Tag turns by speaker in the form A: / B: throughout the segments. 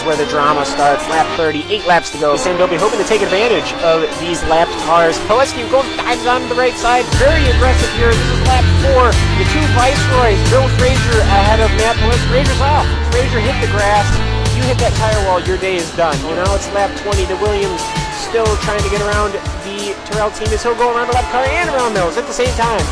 A: where the drama starts. Lap 30, 8 laps to go. Sandobi hoping to take advantage of these lapped cars. Poleski going dives on the right side. Very aggressive here. This is lap 4. The two Viceroys, Bill Frazier ahead of Matt Poleski. Frazier's off. Frazier hit the grass. You hit that tire wall, your day is done. Well, now it's lap 20. The Williams still trying to get around the Terrell team as he'll go around the left car and around those at the same time.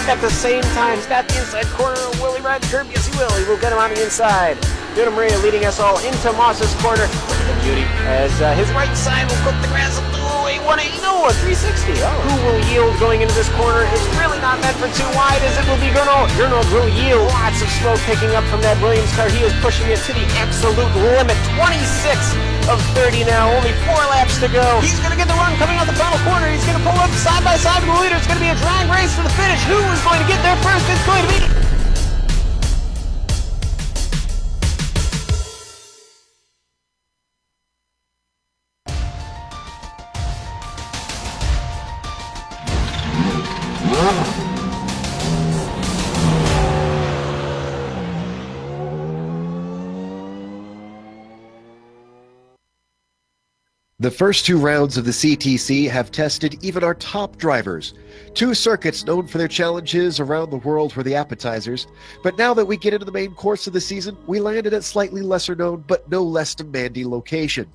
A: At the same time, stop the inside corner. Will he ride the curb? Yes, he will. He will get him on the inside. Duna Maria leading us all into Moss's corner. Look at the beauty as his right side will put the grass up. Oh, a 180, no, a 360. Oh. Who will yield going into this corner? It's really not meant for too wide as it will be Gernald. Gernald will yield. Lots of smoke picking up from that Williams car. He is pushing it to the absolute limit. 26 of 30 now. Only 4 laps to go. He's going to get the run coming out the final corner. He's going to pull up side by side with the leader. It's going to be a drag race to the finish. Who is going to get there first? It's going to be...
B: The first 2 rounds of the CTC have tested even our top drivers. 2 circuits known for their challenges around the world were the appetizers, but now that we get into the main course of the season, we landed at slightly lesser known but no less demanding location.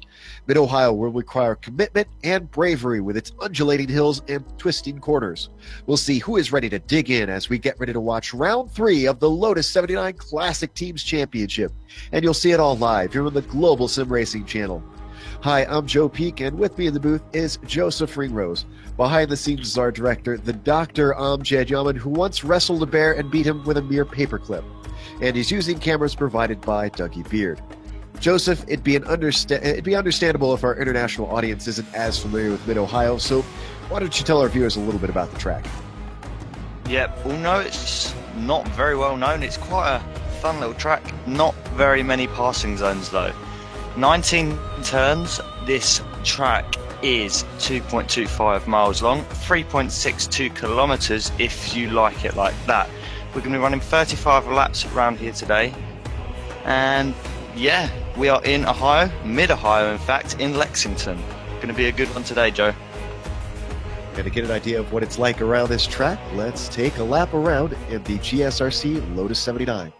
B: Mid-Ohio will require commitment and bravery with its undulating hills and twisting corners. We'll see who is ready to dig in as we get ready to watch round 3 of the Lotus 79 Classic Teams Championship, and you'll see it all live here on the Global Sim Racing channel. Hi, I'm Joe Peak, and with me in the booth is Joseph Ringrose. Behind the scenes is our director, the Dr. Amjad Yaman, who once wrestled a bear and beat him with a mere paperclip. And he's using cameras provided by Dougie Beard. Joseph, it'd be understandable if our international audience isn't as familiar with Mid-Ohio, so why don't you tell our viewers a little bit about the track?
C: Yep, well, no, it's not very well known. It's quite a fun little track. Not very many passing zones, though. 19 turns. This track is 2.25 miles long, 3.62 kilometers if you like it like that. We're going to be running 35 laps around here today, and yeah, we are in Ohio, Mid-Ohio in fact, in Lexington. Going to be a good one today, Joe.
B: And to get an idea of what it's like around this track, let's take a lap around in the GSRC Lotus 79.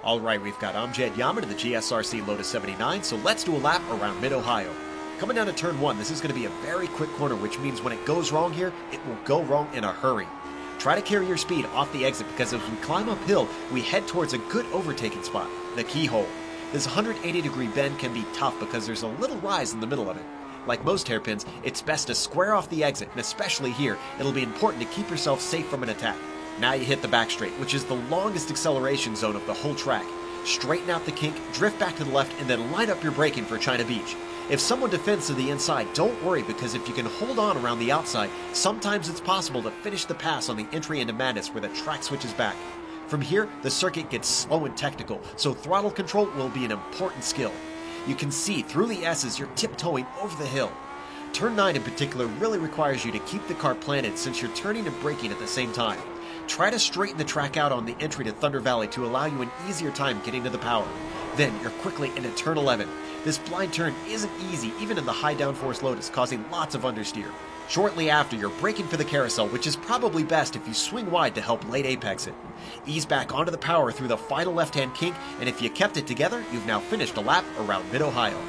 D: All right, we've got Amjad Yaman to the GSRC Lotus 79, so let's do a lap around Mid-Ohio. Coming down to turn 1, this is going to be a very quick corner, which means when it goes wrong here, it will go wrong in a hurry. Try to carry your speed off the exit because as we climb uphill, we head towards a good overtaking spot, the keyhole. This 180-degree bend can be tough because there's a little rise in the middle of it. Like most hairpins, it's best to square off the exit, and especially here, it'll be important to keep yourself safe from an attack. Now you hit the back straight, which is the longest acceleration zone of the whole track. Straighten out the kink, drift back to the left, and then line up your braking for China Beach. If someone defends to the inside, don't worry because if you can hold on around the outside, sometimes it's possible to finish the pass on the entry into Madness where the track switches back. From here, the circuit gets slow and technical, so throttle control will be an important skill. You can see through the S's you're tiptoeing over the hill. Turn 9 in particular really requires you to keep the car planted since you're turning and braking at the same time. Try to straighten the track out on the entry to Thunder Valley to allow you an easier time getting to the power. Then you're quickly into turn 11. This blind turn isn't easy even in the high downforce Lotus, causing lots of understeer. Shortly after, you're braking for the carousel, which is probably best if you swing wide to help late apex it. Ease back onto the power through the final left-hand kink, and if you kept it together, you've now finished a lap around Mid-Ohio.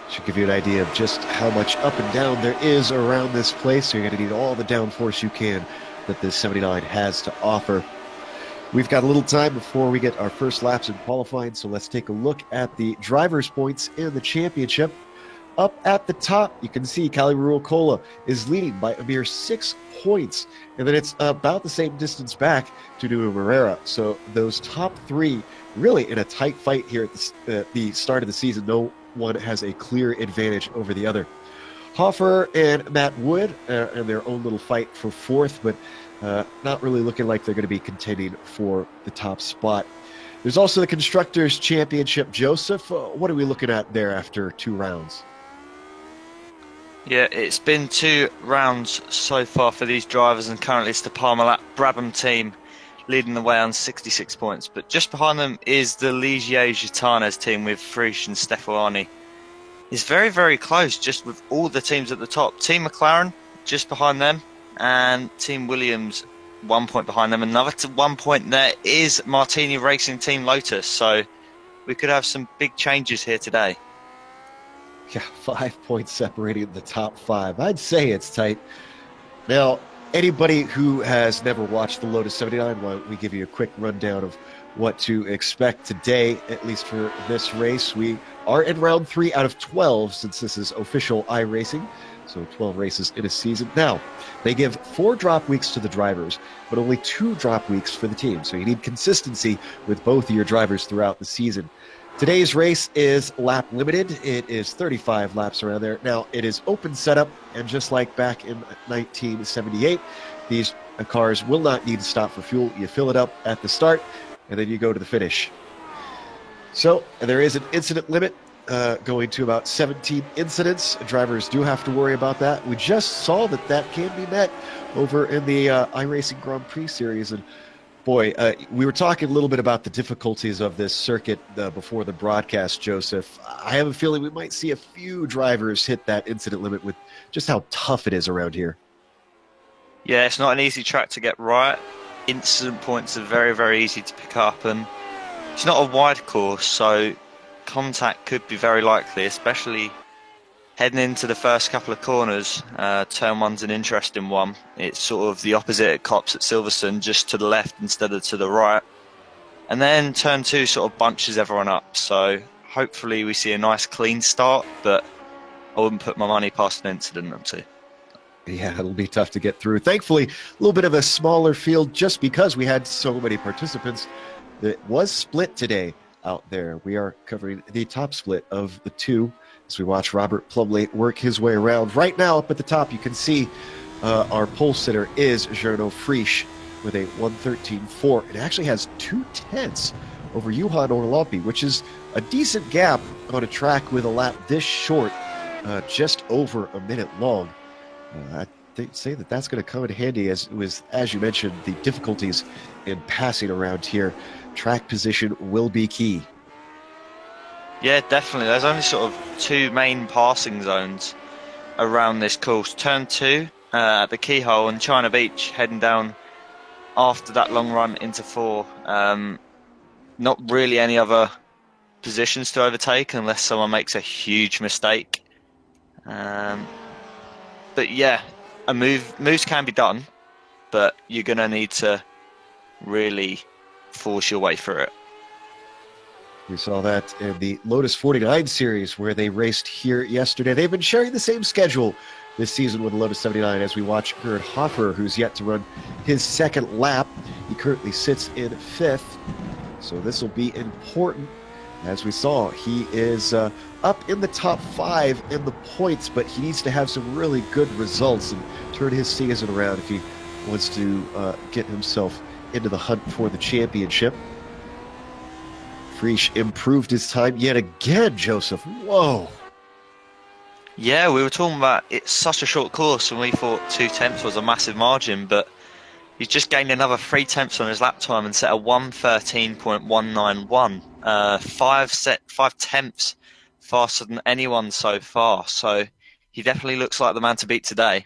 B: Should give you an idea of just how much up and down there is around this place. So you're going to need all the downforce you can that this 79 has to offer. We've got a little time before we get our first laps in qualifying, so let's take a look at the driver's points in the championship. Up at the top, you can see Kali Ruokola is leading by a mere 6 points, and then it's about the same distance back to Nuno Moreira. So those top 3 really in a tight fight here at the start of the season. No one has a clear advantage over the other. Hoffer and Matt Wood in their own little fight for 4th, but not really looking like they're going to be contending for the top spot. There's also the Constructors' Championship. Joseph, what are we looking at there after 2 rounds?
C: Yeah, it's been 2 rounds so far for these drivers, and currently it's the Parmalat Brabham team leading the way on 66 points. But just behind them is the Ligier Gitanes team with Frisch and Stefani. It's very, very close, just with all the teams at the top. Team McLaren just behind them, and Team Williams 1 point behind them. Another 1 point there is Martini Racing Team Lotus. So we could have some big changes here today.
B: Yeah, 5 points separating the top 5. I'd say it's tight. Now, anybody who has never watched the Lotus 79, why don't we give you a quick rundown of what to expect today, at least for this race. We are in round 3 out of 12, since this is official iRacing, so 12 races in a season. Now, they give 4 drop weeks to the drivers, but only 2 drop weeks for the team, so you need consistency with both of your drivers throughout the season. Today's race is lap limited. It is 35 laps around there. Now, it is open setup, and just like back in 1978, these cars will not need to stop for fuel. You fill it up at the start, and then you go to the finish. So, there is an incident limit going to about 17 incidents. Drivers do have to worry about that. We just saw that can be met over in the iRacing Grand Prix series, and boy, we were talking a little bit about the difficulties of this circuit before the broadcast, Joseph. I have a feeling we might see a few drivers hit that incident limit with just how tough it is around here.
C: Yeah, it's not an easy track to get right. Incident points are very, very easy to pick up, and it's not a wide course, so contact could be very likely, especially heading into the first couple of corners. Turn 1's an interesting one. It's sort of the opposite at Copse at Silverstone, just to the left instead of to the right. And then turn 2 sort of bunches everyone up. So hopefully we see a nice clean start, but I wouldn't put my money past an incident or 2.
B: Yeah, it'll be tough to get through. Thankfully, a little bit of a smaller field just because we had so many participants. It was split today out there. We are covering the top split of the 2 as we watch Robert Plumley work his way around. Right now, up at the top, you can see our pole sitter is Gernot Frisch with a 1:13.4. It actually has 2/10 over Johan Orlampi, which is a decent gap on a track with a lap this short, just over a minute long. I'd say that's going to come in handy, as you mentioned, the difficulties in passing around here. Track position will be key.
C: Yeah, definitely. There's only sort of 2 main passing zones around this course. Turn 2 at the Keyhole and China Beach, heading down after that long run into 4. Not really any other positions to overtake unless someone makes a huge mistake. But yeah, moves can be done, but you're going to need to really force your way through it.
B: We saw that in the Lotus 49 series where they raced here yesterday. They've been sharing the same schedule this season with the Lotus 79 as we watch Gerd Hoffer, who's yet to run his second lap. He currently sits in 5th, so this will be important. As we saw, he is up in the top 5 in the points, but he needs to have some really good results and turn his season around if he wants to get himself into the hunt for the championship. Frisch improved his time yet again, Joseph. Whoa.
C: Yeah, we were talking about it's such a short course, and we thought 2/10 was a massive margin, but he's just gained another 3/10 on his lap time and set a 1:13.191. 5/10 faster than anyone so far. So he definitely looks like the man to beat today.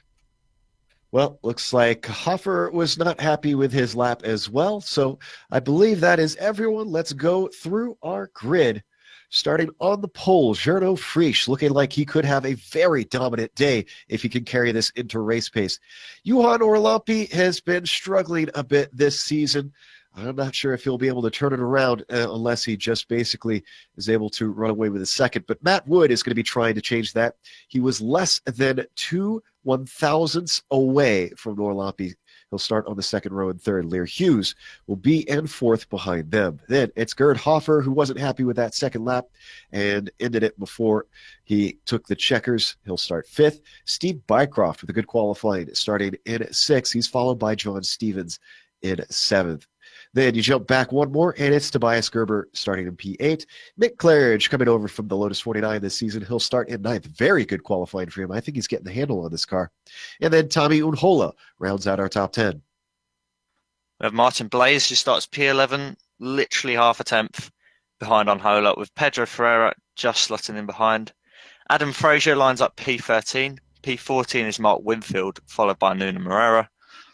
B: Well, looks like Hoffer was not happy with his lap as well. So I believe that is everyone. Let's go through our grid. Starting on the pole, Gernot Frisch looking like he could have a very dominant day if he can carry this into race pace. Johan Orlampi has been struggling a bit this season. I'm not sure if he'll be able to turn it around unless he just basically is able to run away with a second. But Matt Wood is going to be trying to change that. He was less than 2 1/1000ths away from Orlampi. He'll start on the second row and third. Lear Hughes will be in 4th behind them. Then it's Gerd Hoffer, who wasn't happy with that second lap and ended it before he took the checkers. He'll start 5th. Steve Bycroft with a good qualifying starting in 6th. He's followed by John Stevens in 7th. Then you jump back one more, and it's Tobias Gerber starting in P8. Mick Claridge coming over from the Lotus 49 this season. He'll start in 9th. Very good qualifying for him. I think he's getting the handle on this car. And then Tommy Unhola rounds out our top 10.
C: We have Martin Blaze, who starts P11, literally half a tenth behind Unhola, with Pedro Ferreira just slotting in behind. Adam Frazier lines up P13. P14 is Mark Winfield, followed by Nuno Moreira.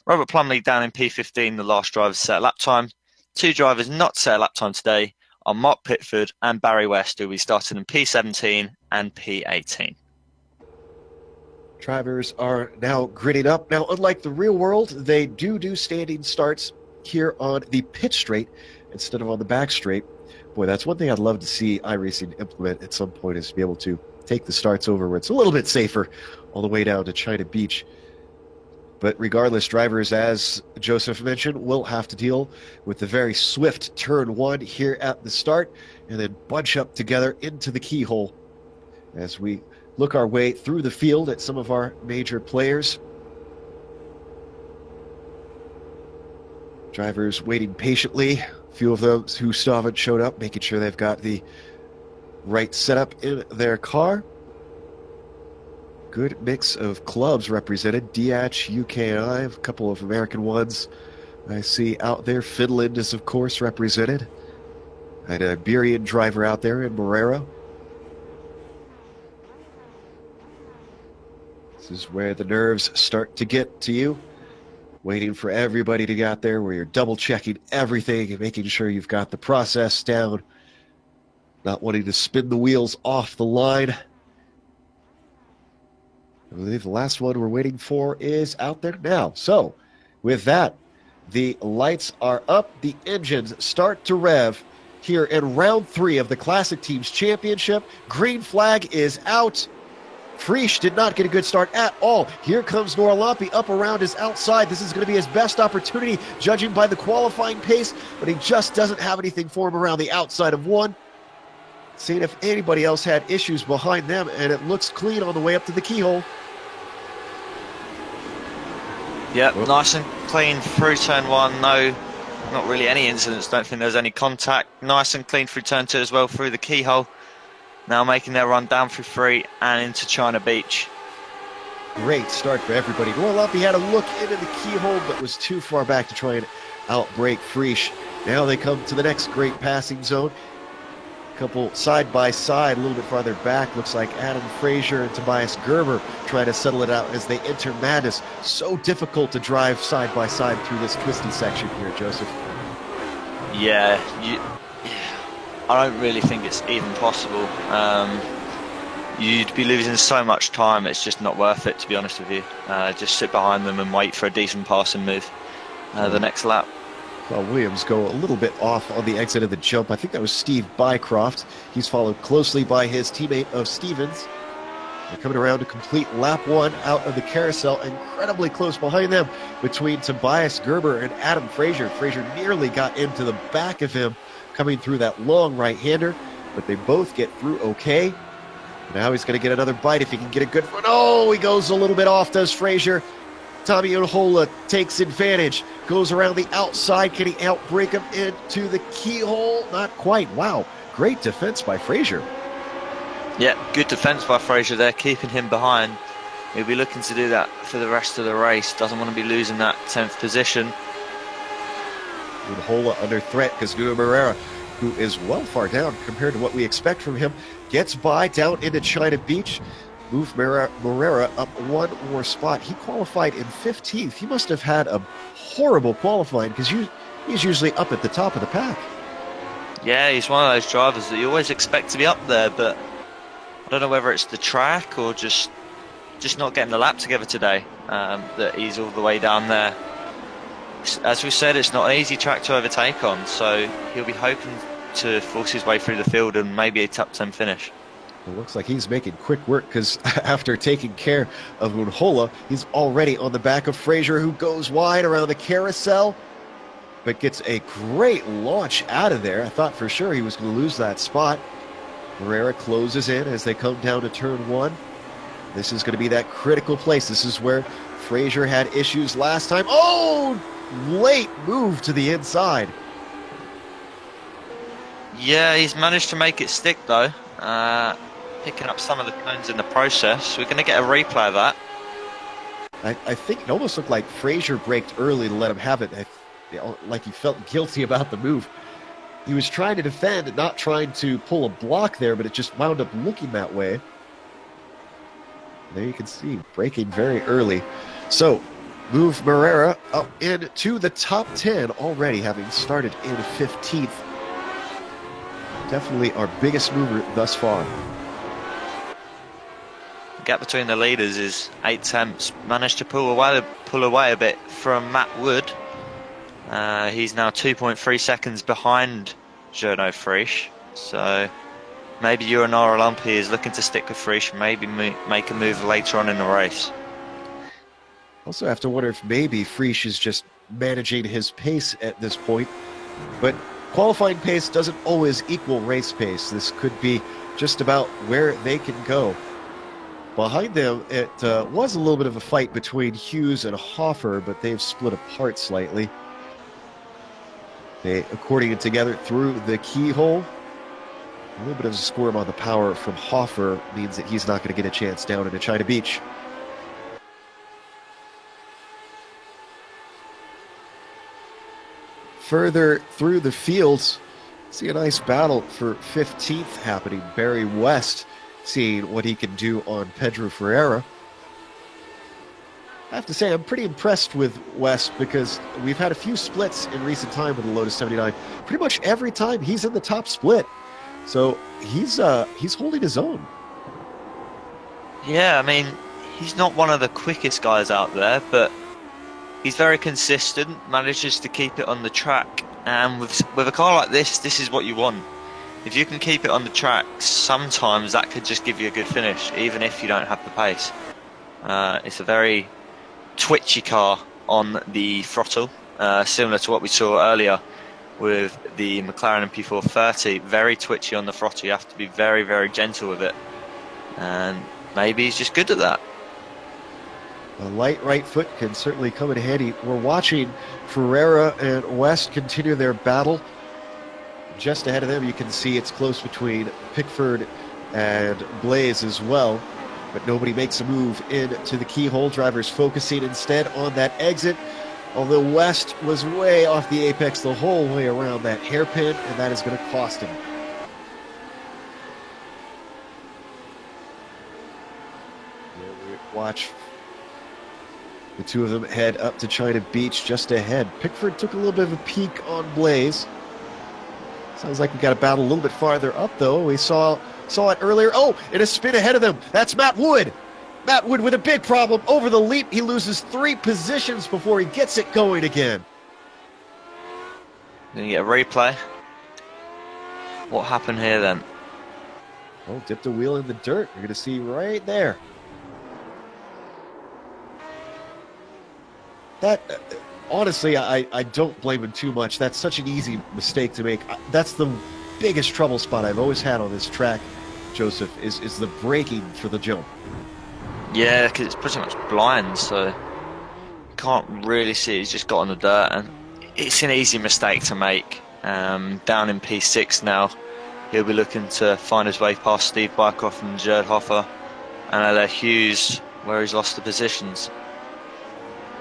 C: Robert Plumley down in P15, the last driver to set a lap time. 2 drivers not to set a lap time today are Mark Pitford and Barry West, who will be starting in P17 and P18.
B: Drivers are now gridding up. Now, unlike the real world, they do standing starts here on the pit straight instead of on the back straight. Boy, that's one thing I'd love to see iRacing implement at some point, is to be able to take the starts over where it's a little bit safer all the way down to China Beach. But regardless, drivers, as Joseph mentioned, will have to deal with the very swift turn 1 here at the start, and then bunch up together into the keyhole as we look our way through the field at some of our major players. Drivers waiting patiently. A few of those who still haven't showed up, making sure they've got the right setup in their car. Good mix of clubs represented. DH, UKI, a couple of American ones I see out there. Finland is, of course, represented. An Iberian driver out there in Moreira. This is where the nerves start to get to you. Waiting for everybody to get out there, where you're double-checking everything and making sure you've got the process down. Not wanting to spin the wheels off the line. I believe the last one we're waiting for is out there now. So, with that, the lights are up. The engines start to rev here in round 3 of the Classic Teams Championship. Green flag is out. Frisch did not get a good start at all. Here comes Noah Lampe up around his outside. This is going to be his best opportunity, judging by the qualifying pace, but he just doesn't have anything for him around the outside of 1. Seeing if anybody else had issues behind them, and it looks clean on the way up to the keyhole.
C: Yep, nice and clean through turn 1. No, not really any incidents. Don't think there's any contact. Nice and clean through turn 2 as well, through the keyhole. Now making their run down through 3 and into China Beach.
B: Great start for everybody. Noah Lampe had a look into the keyhole, but was too far back to try and outbrake Frisch. Now they come to the next great passing zone. Couple side by side, a little bit farther back. Looks like Adam Frazier and Tobias Gerber trying to settle it out as they enter madness. So difficult to drive side by side through this twisty section here, Joseph.
C: Yeah, I don't really think it's even possible. You'd be losing so much time, it's just not worth it, to be honest with you. Just sit behind them and wait for a decent passing move the next lap.
B: Well, Williams go a little bit off on the exit of the jump. I think that was Steve Bycroft. He's followed closely by his teammate of Stevens. They're coming around to complete lap 1 out of the carousel. Incredibly close behind them between Tobias Gerber and Adam Frazier. Frazier nearly got into the back of him coming through that long right-hander, but they both get through okay. Now he's going to get another bite if he can get a good one. Oh, he goes a little bit off, does Frazier. Tommy Unhola takes advantage, goes around the outside. Can he outbrake him into the keyhole? Not quite. Wow, great defense by Frazier.
C: Yeah, good defense by Frazier there, keeping him behind. He'll be looking to do that for the rest of the race. Doesn't want to be losing that 10th position.
B: Unhola under threat because Nuno Moreira, who is well far down compared to what we expect from him, gets by down into China Beach. Move Moreira up 1 more spot. He qualified in 15th. He must have had a horrible qualifying because he's usually up at the top of the pack.
C: Yeah, he's one of those drivers that you always expect to be up there, but I don't know whether it's the track or just not getting the lap together today, that he's all the way down there. As we said, it's not an easy track to overtake on, so he'll be hoping to force his way through the field and maybe a top 10 finish.
B: It looks like he's making quick work because after taking care of Unhola, he's already on the back of Frazier, who goes wide around the carousel, but gets a great launch out of there. I thought for sure he was going to lose that spot. Moreira closes in as they come down to turn 1. This is going to be that critical place. This is where Frazier had issues last time. Oh, late move to the inside.
C: Yeah, he's managed to make it stick though, picking up some of the cones in the process. We're going to get a replay of that.
B: I think it almost looked like Frazier braked early to let him have it, like he felt guilty about the move. He was trying to defend, not trying to pull a block there, but it just wound up looking that way. There you can see, braking very early. So, move Moreira up into the top 10 already, having started in 15th. Definitely our biggest mover thus far.
C: The gap between the leaders is 8 tenths. Managed to pull away a bit from Matt Wood. He's now 2.3 seconds behind Journo Frisch. So maybe Uranara Lumpy is looking to stick with Frisch, maybe make a move later on in the race.
B: Also have to wonder if maybe Frisch is just managing his pace at this point. But qualifying pace doesn't always equal race pace. This could be just about where they can go. Behind them, it was a little bit of a fight between Hughes and Hoffer, but they've split apart slightly. They according it together through the keyhole. A little bit of a squirm on the power from Hoffer means that he's not going to get a chance down into China Beach. Further through the fields, see a nice battle for 15th happening. Barry West seeing what he can do on Pedro Ferreira. I have to say, I'm pretty impressed with West because we've had a few splits in recent time with the Lotus 79. Pretty much every time he's in the top split. So he's holding his own.
C: Yeah, I mean, he's not one of the quickest guys out there, but he's very consistent, manages to keep it on the track. And with a car like this is what you want. If you can keep it on the track, sometimes that could just give you a good finish, even if you don't have the pace. It's a very twitchy car on the throttle, similar to what we saw earlier with the McLaren MP430. Very twitchy on the throttle. You have to be very, very gentle with it. And maybe he's just good at that.
B: A light right foot can certainly come in handy. We're watching Ferreira and West continue their battle. Just ahead of them, you can see it's close between Pickford and Blaze as well. But nobody makes a move into the keyhole. Drivers focusing instead on that exit. Although West was way off the apex the whole way around that hairpin, and that is going to cost him. Watch the two of them head up to China Beach just ahead. Pickford took a little bit of a peek on Blaze. Sounds like we got a battle a little bit farther up, though. We saw it earlier. Oh, and a spin ahead of them. That's Matt Wood. Matt Wood with a big problem. Over the leap, he loses 3 positions before he gets it going again.
C: Then you get a replay. What happened here then?
B: Oh, dipped a wheel in the dirt. You're going to see right there. That, honestly, I don't blame him too much. That's such an easy mistake to make. That's the biggest trouble spot I've always had on this track, Joseph, is the braking for the jump.
C: Yeah, because it's pretty much blind, so you can't really see. He's just got on the dirt, and it's an easy mistake to make. Down in P6 now, he'll be looking to find his way past Steve Bykoff and Gerd Hoffer and Alain Hughes, where he's lost the positions.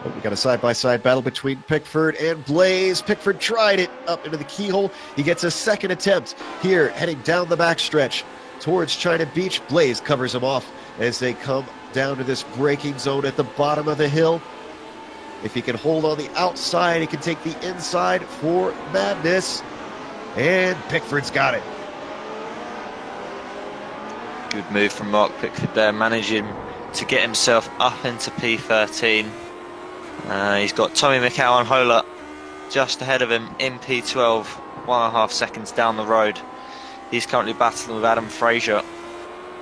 B: Oh, we got a side-by-side battle between Pickford and Blaze. Pickford tried it up into the keyhole. He gets a second attempt here, heading down the backstretch towards China Beach. Blaze covers him off as they come down to this braking zone at the bottom of the hill. If he can hold on the outside, he can take the inside for madness. And Pickford's got it.
C: Good move from Mark Pickford there, managing to get himself up into P13. He's got Tommy McCowan Hola just ahead of him in P12, 1.5 seconds down the road. He's currently battling with Adam Frazier,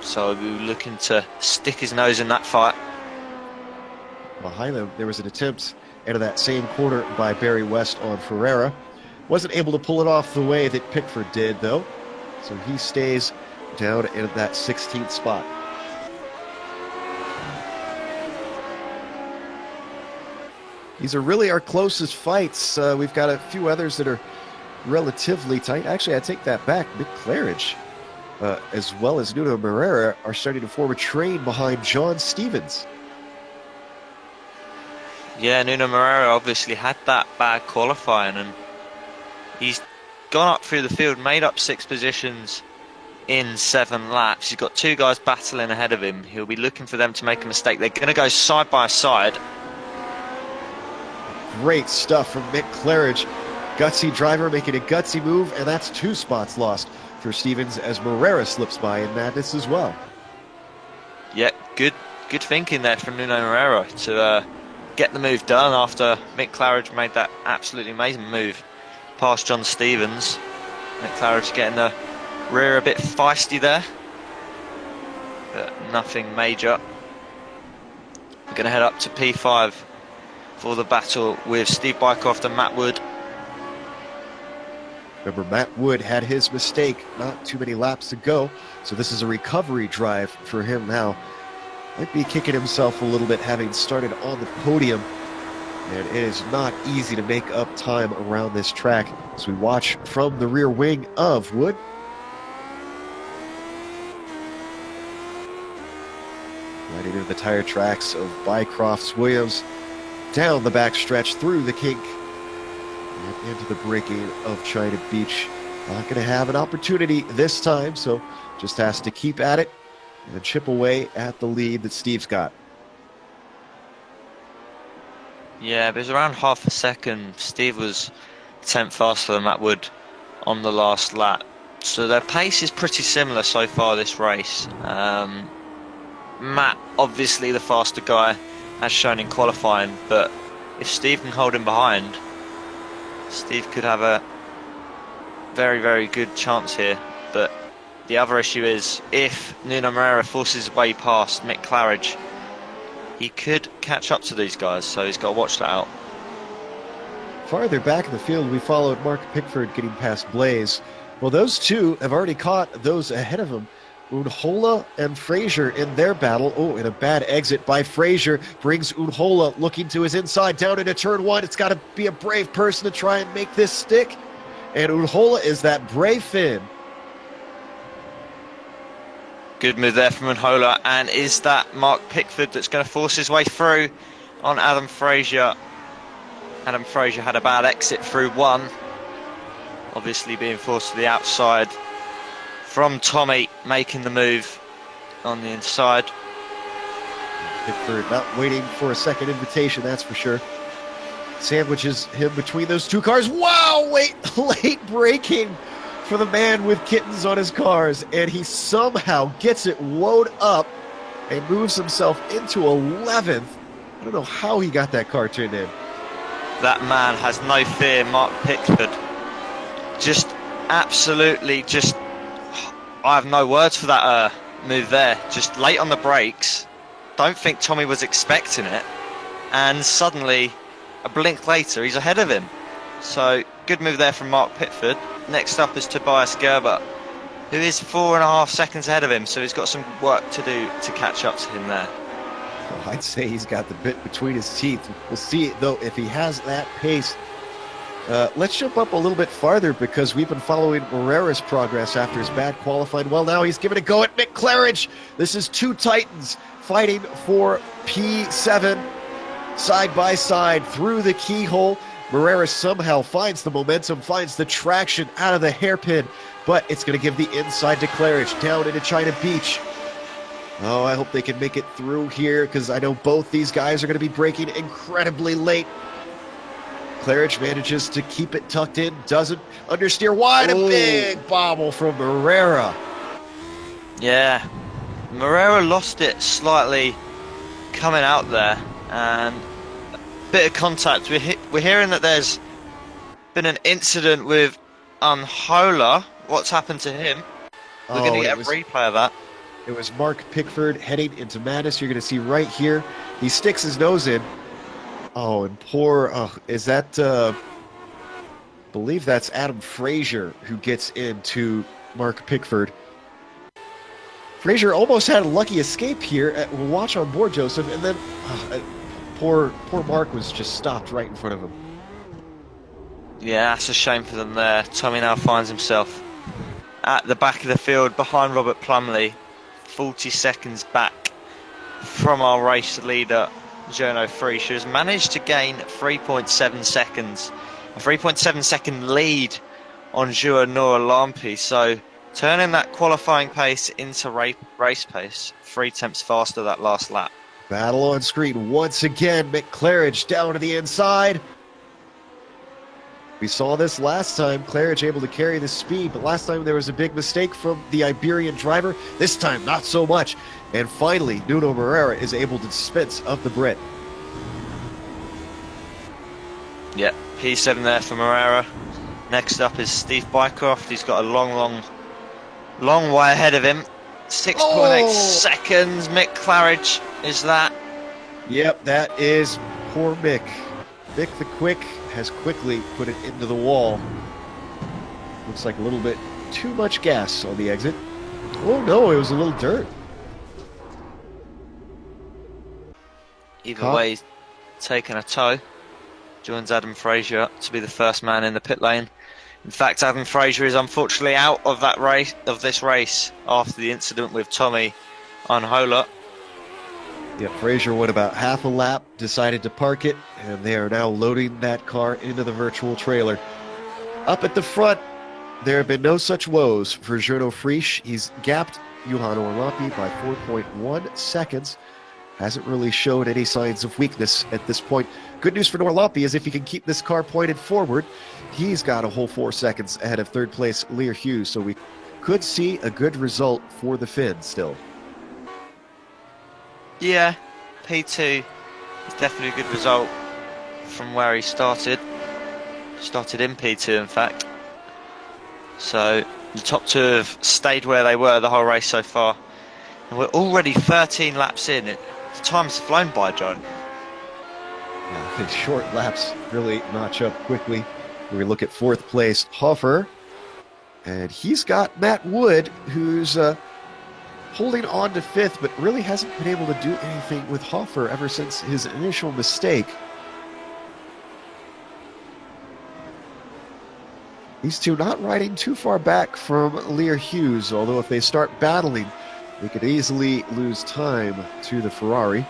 C: so we're looking to stick his nose in that fight.
B: Behind them, there was an attempt out of that same corner by Barry West on Ferreira. Wasn't able to pull it off the way that Pickford did, though, so he stays down in that 16th spot. These are really our closest fights. We've got a few others that are relatively tight. Actually, I take that back. Mick Claridge, as well as Nuno Moreira, are starting to form a train behind John Stevens.
C: Yeah, Nuno Moreira obviously had that bad qualifying, and he's gone up through the field, made up 6 positions in 7 laps. He's got 2 guys battling ahead of him. He'll be looking for them to make a mistake. They're going to go side by side.
B: Great stuff from Mick Claridge. Gutsy driver making a gutsy move, and that's 2 spots lost for Stevens as Moreira slips by in madness as well.
C: Yeah, good thinking there from Nuno Moreira to get the move done after Mick Claridge made that absolutely amazing move past John Stevens. Mick Claridge getting the rear a bit feisty there, but nothing major. We're going to head up to P5 for the battle with Steve Bycroft and Matt Wood.
B: Remember, Matt Wood had his mistake, not too many laps to go, so this is a recovery drive for him now. Might be kicking himself a little bit having started on the podium, and it is not easy to make up time around this track as we watch from the rear wing of Wood. Right into the tire tracks of Bycroft's Williams, down the back stretch through the kink, and into the braking of China Beach. Not going to have an opportunity this time, so just has to keep at it and chip away at the lead that Steve's got.
C: Yeah, but it was around half a second. Steve was 10th faster than Matt Wood on the last lap. So their pace is pretty similar so far this race. Matt, obviously the faster guy, as shown in qualifying, but if Steve can hold him behind, Steve could have a very, very good chance here. But the other issue is, if Nuno Moreira forces his way past Mick Claridge, he could catch up to these guys, so he's got to watch that out.
B: Farther back in the field, we followed Mark Pickford getting past Blaze. Well, those two have already caught those ahead of him. Unhola and Frazier in their battle. Oh, and a bad exit by Frazier brings Unhola looking to his inside down into turn 1. It's got to be a brave person to try and make this stick. And Unhola is that brave Finn.
C: Good move there from Unhola, and is that Mark Pickford that's going to force his way through on Adam Frazier? Adam Frazier had a bad exit through 1, obviously being forced to the outside from Tommy, making the move on the inside.
B: Pickford not waiting for a second invitation, that's for sure. Sandwiches him between those 2 cars. Wow, late braking for the man with kittens on his cars, and he somehow gets it wound up and moves himself into 11th. I don't know how he got that car turned in.
C: That man has no fear, Mark Pickford. Just absolutely just... I have no words for that move there. Just late on the brakes. Don't think Tommy was expecting it. And suddenly, a blink later, he's ahead of him. So, good move there from Mark Pickford. Next up is Tobias Gerber, who is 4.5 seconds ahead of him. So he's got some work to do to catch up to him there.
B: Well, I'd say he's got the bit between his teeth. We'll see, though, if he has that pace. Let's jump up a little bit farther because we've been following Moreira's progress after his bad qualifying. Well, now he's giving a go at Mick Claridge. This is 2 Titans fighting for P7 side by side through the keyhole. Moreira somehow finds the momentum, finds the traction out of the hairpin, but it's going to give the inside to Claridge down into China Beach. Oh, I hope they can make it through here because I know both these guys are going to be braking incredibly late. Claridge manages to keep it tucked in, doesn't understeer wide. A big bobble from Moreira.
C: Yeah, Moreira lost it slightly coming out there, and a bit of contact. We're hearing that there's been an incident with Unhola. What's happened to him? We're going to get a replay of that.
B: It was Mark Pickford heading into madness. You're going to see right here. He sticks his nose in. Oh, and is that, believe that's Adam Frazier who gets into Mark Pickford. Frazier almost had a lucky escape here. We'll watch on board, Joseph, and then poor Mark was just stopped right in front of him.
C: Yeah, that's a shame for them there. Tommy now finds himself at the back of the field behind Robert Plumley, 40 seconds back from our race leader, Jono Frisch, who has managed to gain 3.7 seconds. A 3.7 second lead on Joao Noah Lampi, so turning that qualifying pace into race pace, 3 tenths faster that last lap.
B: Battle on screen once again. McClarridge down to the inside. We saw this last time. Claridge able to carry the speed, but last time there was a big mistake from the Iberian driver. This time, not so much. And finally, Nuno Moreira is able to dispense of the Brit.
C: Yep, P7 there for Moreira. Next up is Steve Bycroft. He's got a long way ahead of him. 6.8 seconds. Mick Claridge is that.
B: Yep, that is poor Mick. Mick the Quick has quickly put it into the wall. Looks like a little bit too much gas on the exit. Oh no, it was a little dirt.
C: Either way, he's taken a tow. Joins Adam Fraser to be the first man in the pit lane. In fact, Adam Fraser is unfortunately out of this race after the incident with Tommy Unhola.
B: Yeah, Fraser went about half a lap, decided to park it, and they are now loading that car into the virtual trailer. Up at the front, there have been no such woes for Jono Frisch. He's gapped Johan Orlampi by 4.1 seconds. Hasn't really showed any signs of weakness at this point. Good news for Orlampi is if he can keep this car pointed forward, he's got a whole 4 seconds ahead of third place Lear Hughes, so we could see a good result for the Finn still.
C: Yeah, P2 is definitely a good result from where he started. Started in P2, in fact. So the top two have stayed where they were the whole race so far. And we're already 13 laps in. The time's flown by, John.
B: Yeah, the short laps really notch up quickly. When we look at fourth place, Hofer. And he's got Matt Wood, who's holding on to fifth, but really hasn't been able to do anything with Hofer ever since his initial mistake. These two not riding too far back from Lear Hughes, although if they start battling, they could easily lose time to the Ferrari.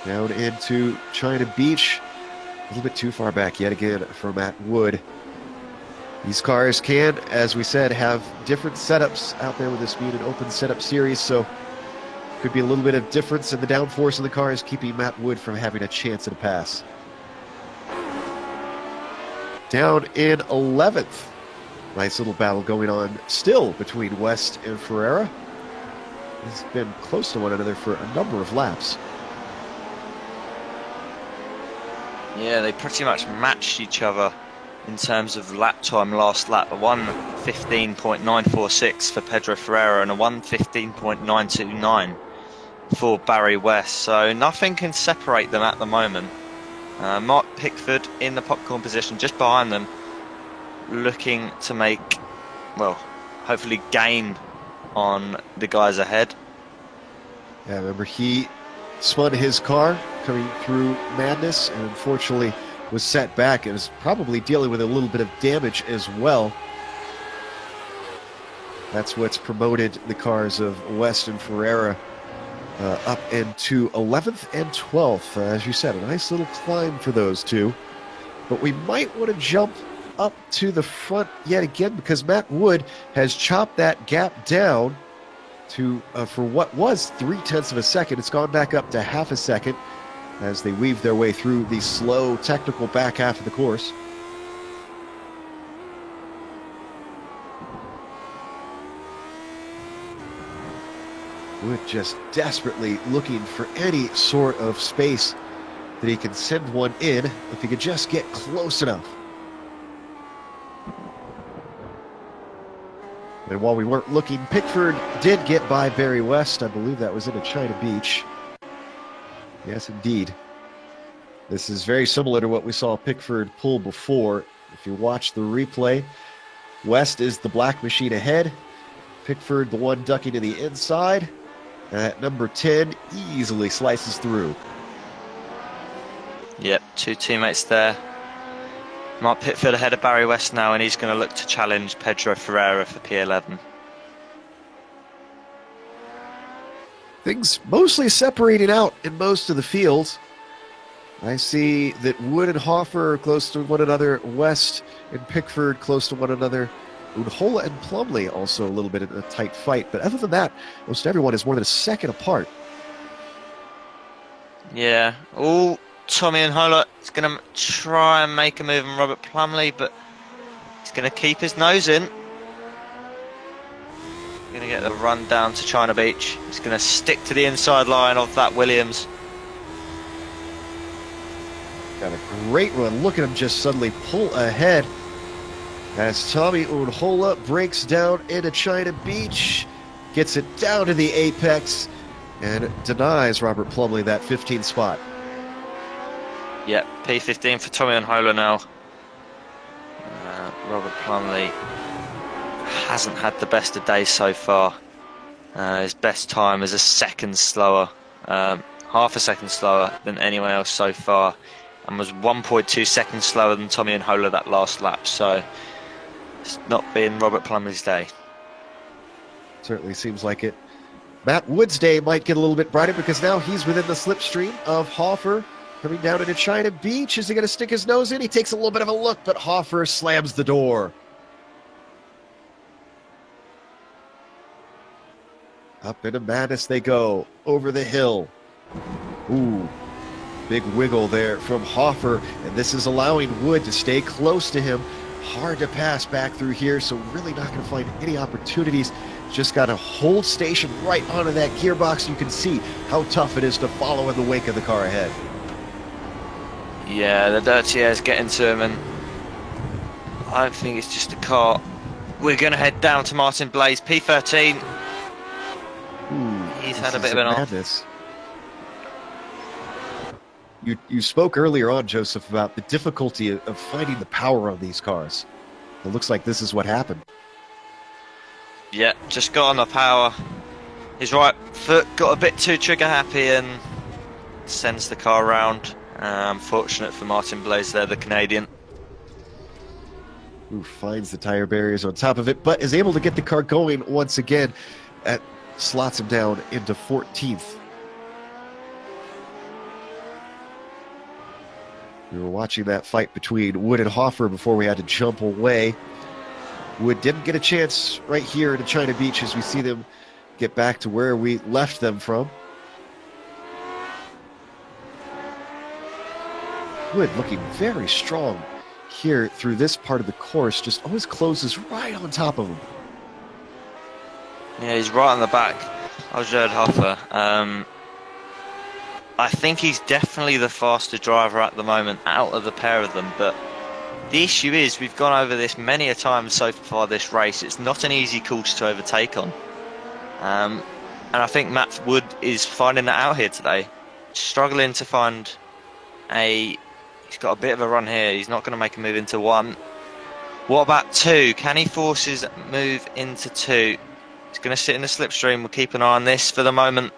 B: Down into China Beach, a little bit too far back yet again for Matt Wood. These cars can, as we said, have different setups out there with this being an open setup series, so could be a little bit of difference in the downforce in the cars, keeping Matt Wood from having a chance at a pass. Down in 11th. Nice little battle going on still between West and Ferreira. It's been close to one another for a number of laps.
C: Yeah, they pretty much matched each other in terms of lap time last lap. A 1:15.946 for Pedro Ferreira and a 1:15.929 for Barry West. So nothing can separate them at the moment. Mark Pickford in the popcorn position just behind them, looking to make, well, hopefully gain on the guys ahead.
B: Yeah, remember he spun his car coming through Madness and unfortunately was set back and is probably dealing with a little bit of damage as well. That's what's promoted the cars of West and Ferreira up into 11th and 12th. As you said, a nice little climb for those two. But we might want to jump up to the front yet again because Matt Wood has chopped that gap down to for what was 0.3 of a second. It's gone back up to half a second as they weave their way through the slow technical back half of the course. Wood just desperately looking for any sort of space that he can send one in if he could just get close enough. And while we weren't looking, Pickford did get by Barry West. I believe that was in a China Beach. Yes, indeed. This is very similar to what we saw Pickford pull before. If you watch the replay, West is the black machine ahead. Pickford, the one ducking to the inside. At number 10, easily slices through.
C: Yep, 2 teammates there. Mark Pitfield ahead of Barry West now, and he's going to look to challenge Pedro Ferreira for P11.
B: Things mostly separating out in most of the field. I see that Wood and Hoffer are close to one another. West and Pickford close to one another. Unhola and Plumley also a little bit in a tight fight. But other than that, most everyone is more than a second apart.
C: Yeah. Oh, Tommy Unhola is going to try and make a move on Robert Plumley, but he's going to keep his nose in. Going to get the run down to China Beach. He's going to stick to the inside line of that Williams.
B: Got a great run. Look at him just suddenly pull ahead as Tommy Unhola breaks down into China Beach, gets it down to the apex, and denies Robert Plumley that 15th spot.
C: Yep, P15 for Tommy Unhola now. Robert Plumley hasn't had the best of days so far. His best time is a second slower, half a second slower than anyone else so far, and was 1.2 seconds slower than Tommy Unhola that last lap. So it's not been Robert Plumley's day.
B: Certainly seems like it. Matt Wood's day might get a little bit brighter because now he's within the slipstream of Hoffer coming down into China Beach. Is he going to stick his nose in? He takes a little bit of a look, but Hoffer slams the door. Up into Madness they go, over the hill. Ooh, big wiggle there from Hoffer, and this is allowing Wood to stay close to him. Hard to pass back through here, so really not going to find any opportunities. Just got to hold station right onto that gearbox. You can see how tough it is to follow in the wake of the car ahead.
C: Yeah, the dirty air's getting to him, and I think it's just a car. We're going to head down to Martin Blaze, P13. He's had a bit of an off.
B: You spoke earlier on, Joseph, about the difficulty of finding the power on these cars. It looks like this is what happened.
C: Yeah, just got on the power. His right foot got a bit too trigger happy and sends the car around. Unfortunate for Martin Blaze there, the Canadian.
B: Who finds the tire barriers on top of it, but is able to get the car going once again. That slots him down into 14th. We were watching that fight between Wood and Hoffer before we had to jump away. Wood didn't get a chance right here in China Beach as we see them get back to where we left them from. Wood looking very strong here through this part of the course, just always closes right on top of him.
C: Yeah, he's right on the back of Jared Hoffer. I think he's definitely the faster driver at the moment out of the pair of them, but the issue is, we've gone over this many a time so far this race, it's not an easy course to overtake on. And I think Matt Wood is finding that out here today. Struggling to find he's got a bit of a run here, he's not going to make a move into 1. What about 2? Can he force his move into 2? He's going to sit in the slipstream, we'll keep an eye on this for the moment.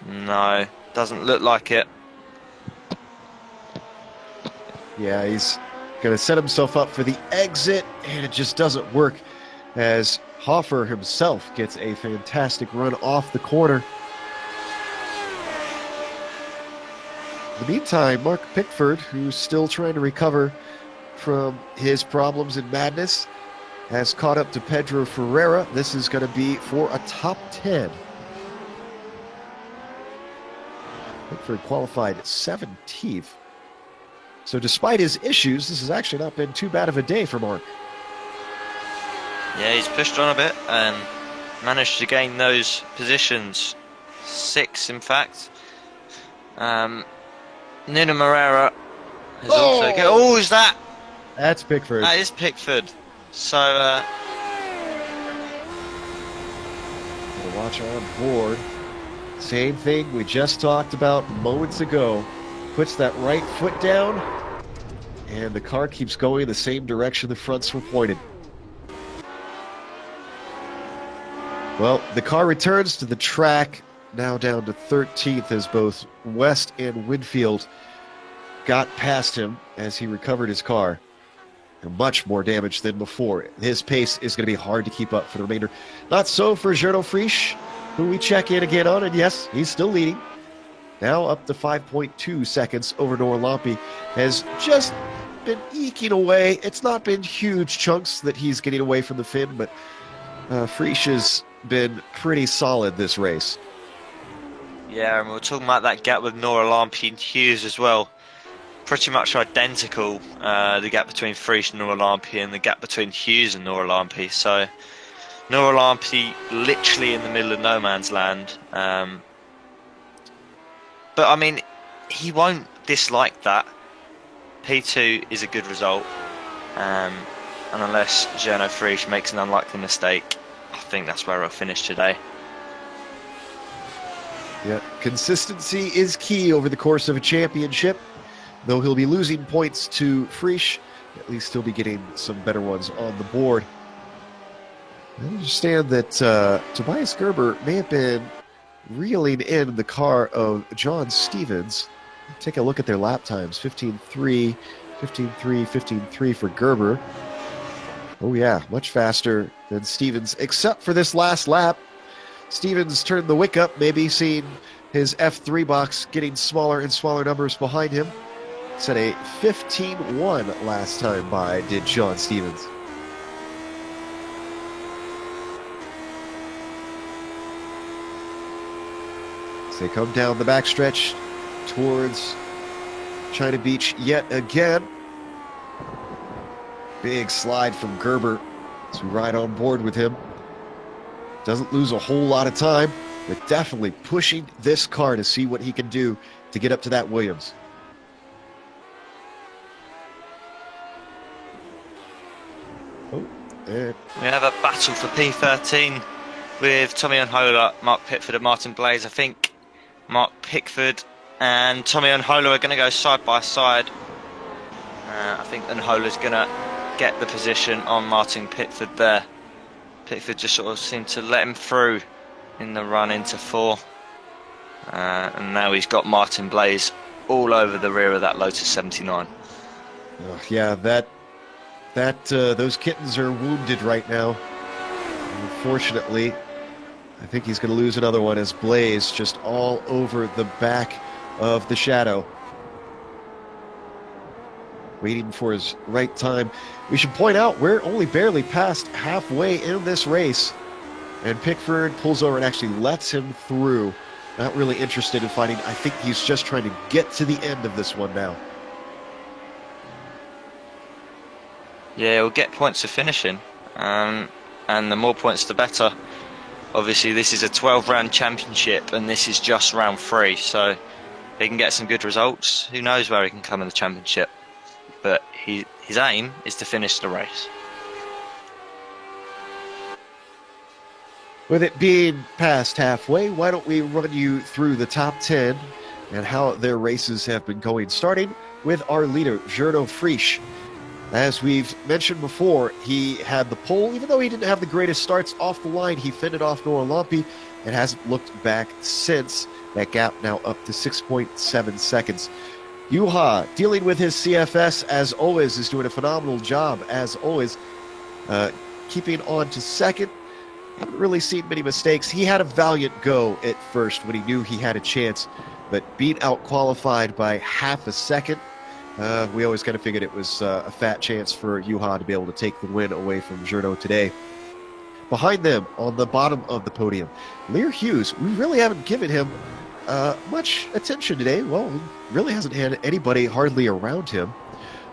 C: No, doesn't look like it.
B: Yeah, he's going to set himself up for the exit, and it just doesn't work as Hoffer himself gets a fantastic run off the corner. In the meantime, Mark Pickford, who's still trying to recover from his problems in Madness, has caught up to Pedro Ferreira. This is going to be for a top 10. Pickford qualified 17th. So despite his issues, this has actually not been too bad of a day for Mark.
C: Yeah, he's pushed on a bit and managed to gain those positions. 6, in fact. Nuno Moreira has also... Oh, is that?
B: That's Pickford.
C: That is Pickford. So,
B: we'll watch on board. Same thing we just talked about moments ago. Puts that right foot down, and the car keeps going the same direction the fronts were pointed. Well, the car returns to the track, now down to 13th as both West and Winfield got past him as he recovered his car. And much more damage than before. His pace is going to be hard to keep up for the remainder. Not so for Gernot Frisch, who we check in again on, and yes, he's still leading. Now up to 5.2 seconds over Noah Lampe. Has just been eking away. It's not been huge chunks that he's getting away from the Finn, but Frisch has been pretty solid this race.
C: Yeah, and we're talking about that gap with Noah Lampe and Hughes as well. Pretty much identical, the gap between Frisch and Noah Lampe, and the gap between Hughes and Noah Lampe. So Noah Lampe literally in the middle of no man's land. But I mean, he won't dislike that. P2 is a good result, and unless Gernot Frisch makes an unlikely mistake, I think that's where I'll finish today.
B: Yeah, consistency is key over the course of a championship. Though he'll be losing points to Frisch, at least he'll be getting some better ones on the board. I understand that Tobias Gerber may have been reeling in the car of John Stevens. Take a look at their lap times. 15.3, 15.3, 15.3 for Gerber. Oh yeah, much faster than Stevens, except for this last lap. Stevens turned the wick up, maybe seeing his F3 box getting smaller and smaller numbers behind him. Set a 15.1 last time by, did John Stevens. As they come down the backstretch towards China Beach yet again. Big slide from Gerber as we ride on board with him. Doesn't lose a whole lot of time, but definitely pushing this car to see what he can do to get up to that Williams.
C: We have a battle for P13 with Tommy Unhola, Mark Pitford and Martin Blaze. I think Mark Pickford and Tommy Unhola are going to go side by side. I think Unhola's going to get the position on Martin Pickford there. Pickford just sort of seemed to let him through in the run into 4. And now he's got Martin Blaze all over the rear of that Lotus 79.
B: Yeah, those kittens are wounded right now. Unfortunately, I think he's going to lose another one as Blaze just all over the back of the Shadow. Waiting for his right time. We should point out we're only barely past halfway in this race, and Pickford pulls over and actually lets him through. Not really interested in fighting. I think he's just trying to get to the end of this one now.
C: Yeah, he'll get points for finishing, and the more points the better. Obviously this is a 12-round championship and this is just round 3, so if he can get some good results, who knows where he can come in the championship. But his aim is to finish the race.
B: With it being past halfway, why don't we run you through the top 10 and how their races have been going, starting with our leader, Gernot Frisch. As we've mentioned before, he had the pole. Even though he didn't have the greatest starts off the line, he fended off Noah Lampe and hasn't looked back since. That gap now up to 6.7 seconds. Juha, dealing with his CFS as always, is doing a phenomenal job as always. Keeping on to second. Haven't really seen many mistakes. He had a valiant go at first when he knew he had a chance, but being out-qualified by half a second. We always kind of figured it was a fat chance for Juha to be able to take the win away from Gernot today. Behind them, on the bottom of the podium, Lear Hughes. We really haven't given him much attention today. Well, he really hasn't had anybody hardly around him.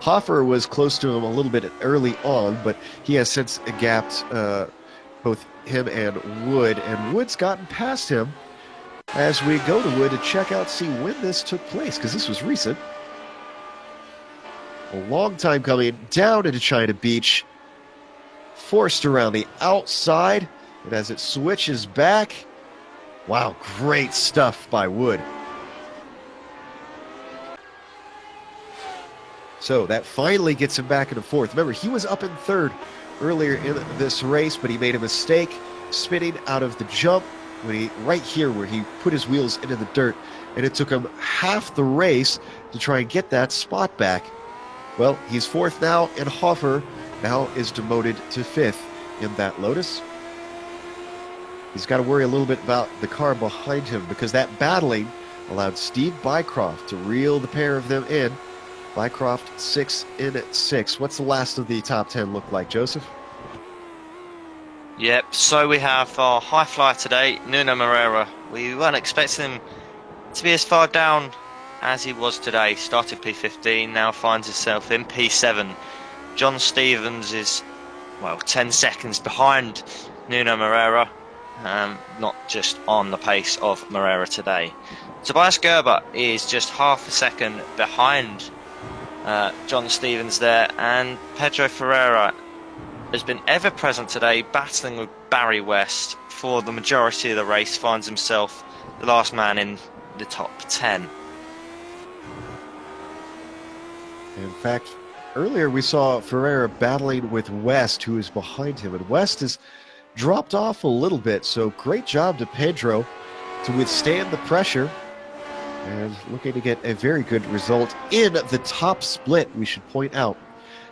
B: Hoffer was close to him a little bit early on, but he has since gapped both him and Wood, and Wood's gotten past him as we go to Wood to check out, see when this took place, because this was recent. A long time coming, down into China Beach, forced around the outside, and as it switches back, wow, great stuff by Wood. So that finally gets him back into fourth. Remember, he was up in third earlier in this race, but he made a mistake spinning out of the jump when right here where he put his wheels into the dirt and it took him half the race to try and get that spot back. Well, he's fourth now, and Hofer now is demoted to fifth in that Lotus. He's got to worry a little bit about the car behind him because that battling allowed Steve Bycroft to reel the pair of them in. Bycroft 6 in 6. What's the last of the top 10 look like, Joseph?
C: Yep, so we have our high flyer today, Nuno Moreira. We weren't expecting him to be as far down as he was today. Started P15, now finds himself in P7. John Stevens is, 10 seconds behind Nuno Moreira, not just on the pace of Moreira today. Tobias Gerber is just half a second behind John Stevens there, and Pedro Ferreira has been ever present today, battling with Barry West for the majority of the race, finds himself the last man in the top 10.
B: In fact, earlier we saw Ferreira battling with West, who is behind him, and West has dropped off a little bit, so great job to Pedro to withstand the pressure and looking to get a very good result in the top split, we should point out.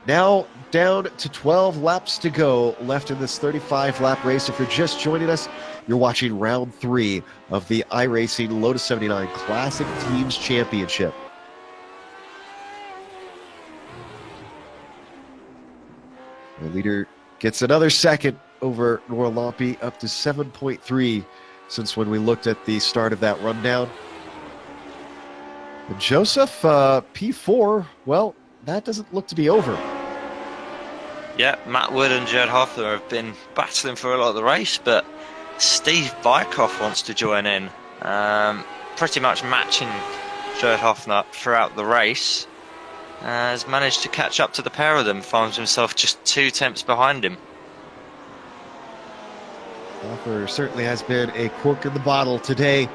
B: Now down to 12 laps to go left in this 35-lap race. If you're just joining us, you're watching round 3 of the iRacing Lotus 79 Classic Teams Championship. The leader gets another second over Nora Lompe, up to 7.3 since when we looked at the start of that rundown. And Joseph, P4, well, that doesn't look to be over.
C: Yeah, Matt Wood and Jared Hoffner have been battling for a lot of the race, but Steve Bycroft wants to join in. Pretty much matching Jared Hoffner throughout the race. Has managed to catch up to the pair of them, finds himself just 2 tenths behind him.
B: Hofer certainly has been a cork in the bottle today.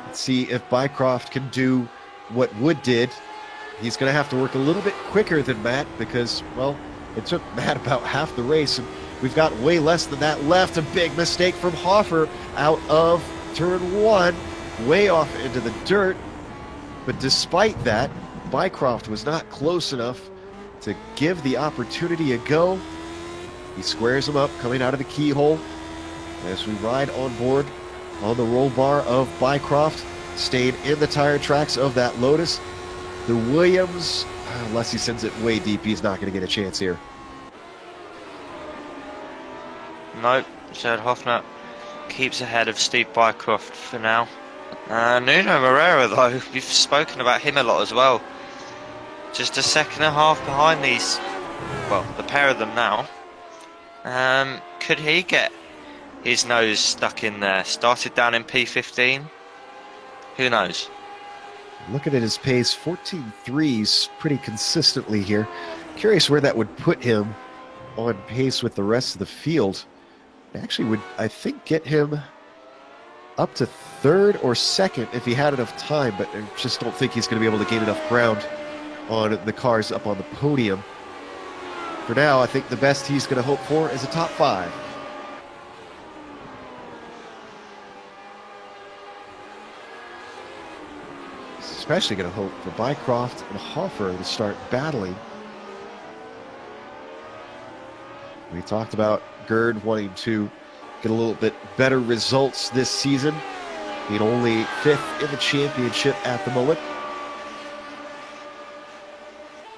B: Let's see if Bycroft can do what Wood did. He's going to have to work a little bit quicker than Matt because, well, it took Matt about half the race, and we've got way less than that left. A big mistake from Hofer out of turn 1, way off into the dirt. But despite that, Bycroft was not close enough to give the opportunity a go. He squares him up coming out of the keyhole as we ride on board on the roll bar of Bycroft, staying in the tire tracks of that Lotus. The Williams, unless he sends it way deep, he's not going to get a chance here.
C: Nope, Jared Hoffner keeps ahead of Steve Bycroft for now. Nuno Moreira, though, we've spoken about him a lot as well. Just a second and a half behind these, the pair of them now. Could he get his nose stuck in there? Started down in P15. Who knows?
B: Looking at his pace, 14.3s pretty consistently here. Curious where that would put him on pace with the rest of the field. It actually would, I think, get him up to 3rd or 2nd if he had enough time, but I just don't think he's going to be able to gain enough ground on the cars up on the podium. For now, I think the best he's going to hope for is a top 5. Especially going to hope for Bycroft and Hofer to start battling. We talked about Gerd wanting to get a little bit better results this season, being only 5th in the championship at the moment.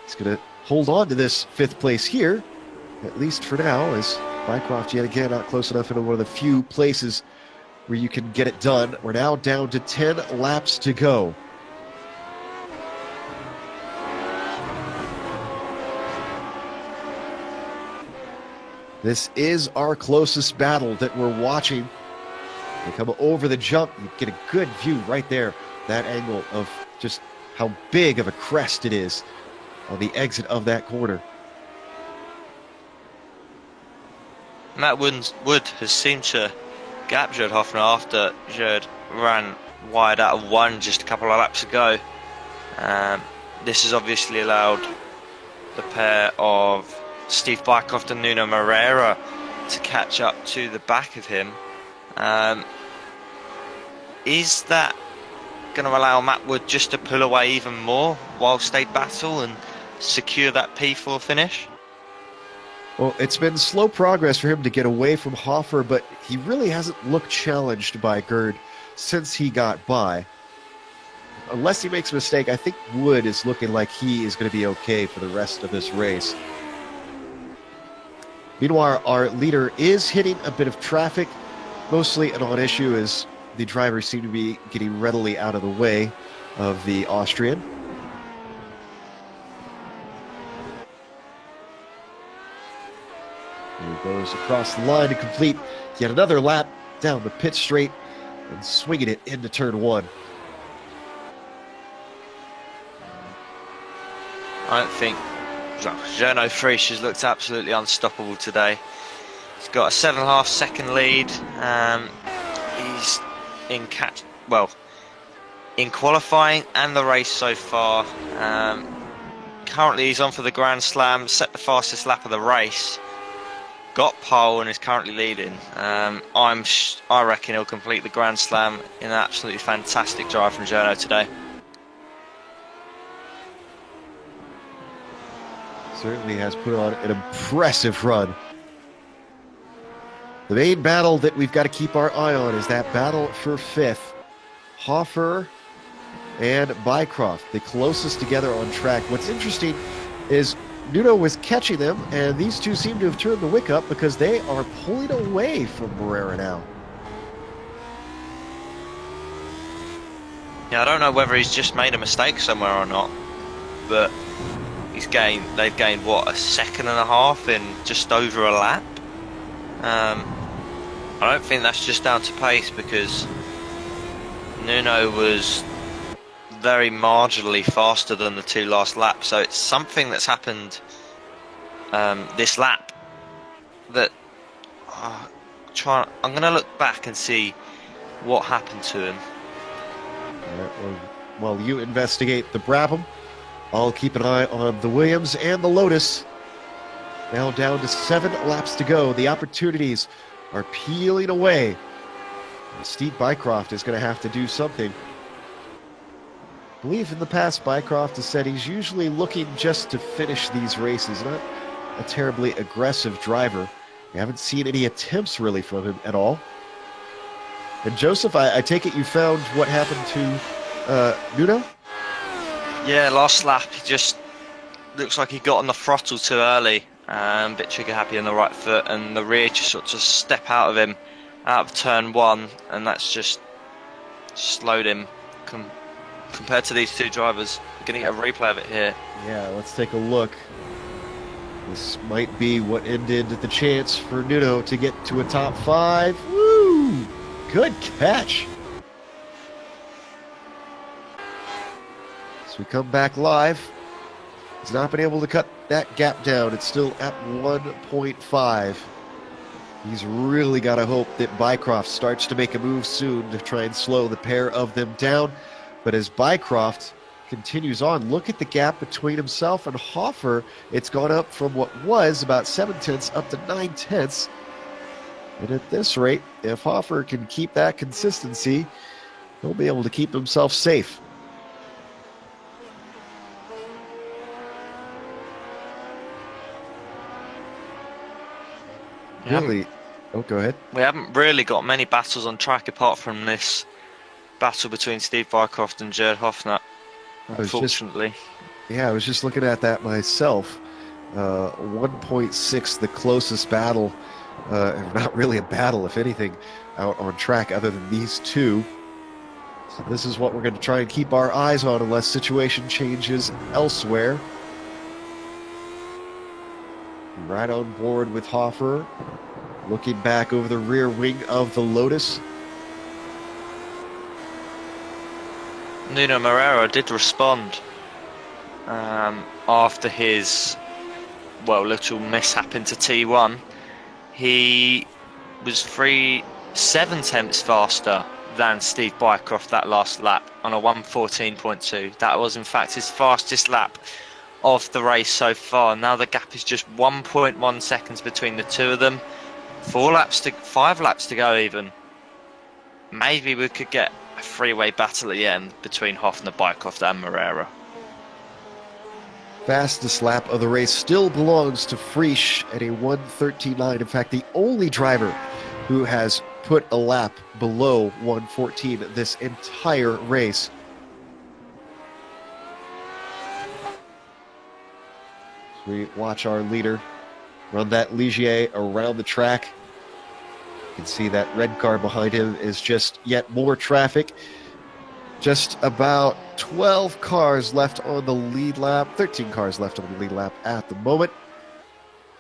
B: He's going to hold on to this 5th place here, at least for now, as Bycroft yet again not close enough into one of the few places where you can get it done. We're now down to 10 laps to go. This is our closest battle that we're watching. They come over the jump, you get a good view right there, that angle of just how big of a crest it is on the exit of that corner.
C: Matt Wood has seemed to gap Jared Hoffner after Jared ran wide out of 1 just a couple of laps ago. This has obviously allowed the pair of Steve Bycroft and Nuno Moreira to catch up to the back of him. Is that going to allow Matt Wood just to pull away even more whilst they battle and secure that P4 finish?
B: Well, it's been slow progress for him to get away from Hoffer, but he really hasn't looked challenged by Gerd since he got by. Unless he makes a mistake, I think Wood is looking like he is going to be okay for the rest of this race. Meanwhile, our leader is hitting a bit of traffic, mostly a non-issue as the drivers seem to be getting readily out of the way of the Austrian. He goes across the line to complete yet another lap down the pit straight and swinging it into turn 1.
C: I don't think Gernot Frisch has looked absolutely unstoppable today. He's got a 7.5 second lead. He's in qualifying and the race so far. Currently he's on for the Grand Slam, set the fastest lap of the race, got pole and is currently leading. I reckon he'll complete the Grand Slam in an absolutely fantastic drive from Gernot today.
B: Certainly has put on an impressive run. The main battle that we've got to keep our eye on is that battle for 5th. Hoffer and Bycroft, the closest together on track. What's interesting is Nuno was catching them, and these two seem to have turned the wick up because they are pulling away from Barrera now.
C: Yeah, I don't know whether he's just made a mistake somewhere or not, but they've gained what, a 1.5 seconds in just over a lap. I don't think that's just down to pace, because Nuno was very marginally faster than the 2 last laps, so it's something that's happened this lap that I'm going to look back and see what happened to him.
B: While you investigate the Brabham, I'll keep an eye on the Williams and the Lotus. Now down to 7 laps to go. The opportunities are peeling away. Steve Bycroft is going to have to do something. I believe in the past, Bycroft has said he's usually looking just to finish these races, not a terribly aggressive driver. We haven't seen any attempts really from him at all. And Joseph, I take it you found what happened to Nuno?
C: Yeah, last lap, he just looks like he got on the throttle too early. A bit trigger happy on the right foot, and the rear just sort of step out of him, out of turn 1, and that's just slowed him compared to these 2 drivers. We're going to get a replay of it here.
B: Yeah, let's take a look. This might be what ended the chance for Nuno to get to a top 5. Woo! Good catch. So we come back live. He's not been able to cut that gap down. It's still at 1.5. He's really got to hope that Bycroft starts to make a move soon to try and slow the pair of them down. But as Bycroft continues on, look at the gap between himself and Hoffer. It's gone up from what was about 0.7 up to 0.9. And at this rate, if Hoffer can keep that consistency, he'll be able to keep himself safe. Really? Oh, go ahead.
C: We haven't really got many battles on track apart from this battle between Steve Bycroft and Gerd Hofner, unfortunately.
B: I was just looking at that myself. 1.6, the closest battle, not really a battle, if anything, out on track other than these 2. So this is what we're going to try and keep our eyes on unless situation changes elsewhere. Right on board with Hoffer, looking back over the rear wing of the Lotus.
C: Nuno Moreira did respond after his little mishap into T1. He was 7/10 faster than Steve Bycroft that last lap on a 1:14.2. That was in fact his fastest lap of the race so far. Now the gap is just 1.1 seconds between the 2 of them. 5 laps to go even. Maybe we could get a three-way battle at the end between Hofner, Bycroft and Moreira.
B: Fastest lap of the race still belongs to Frisch at a 1:13.9. In fact, the only driver who has put a lap below 1:14 this entire race. As we watch our leader run that Ligier around the track. You can see that red car behind him is just yet more traffic. Just about 12 cars left on the lead lap, 13 cars left on the lead lap at the moment.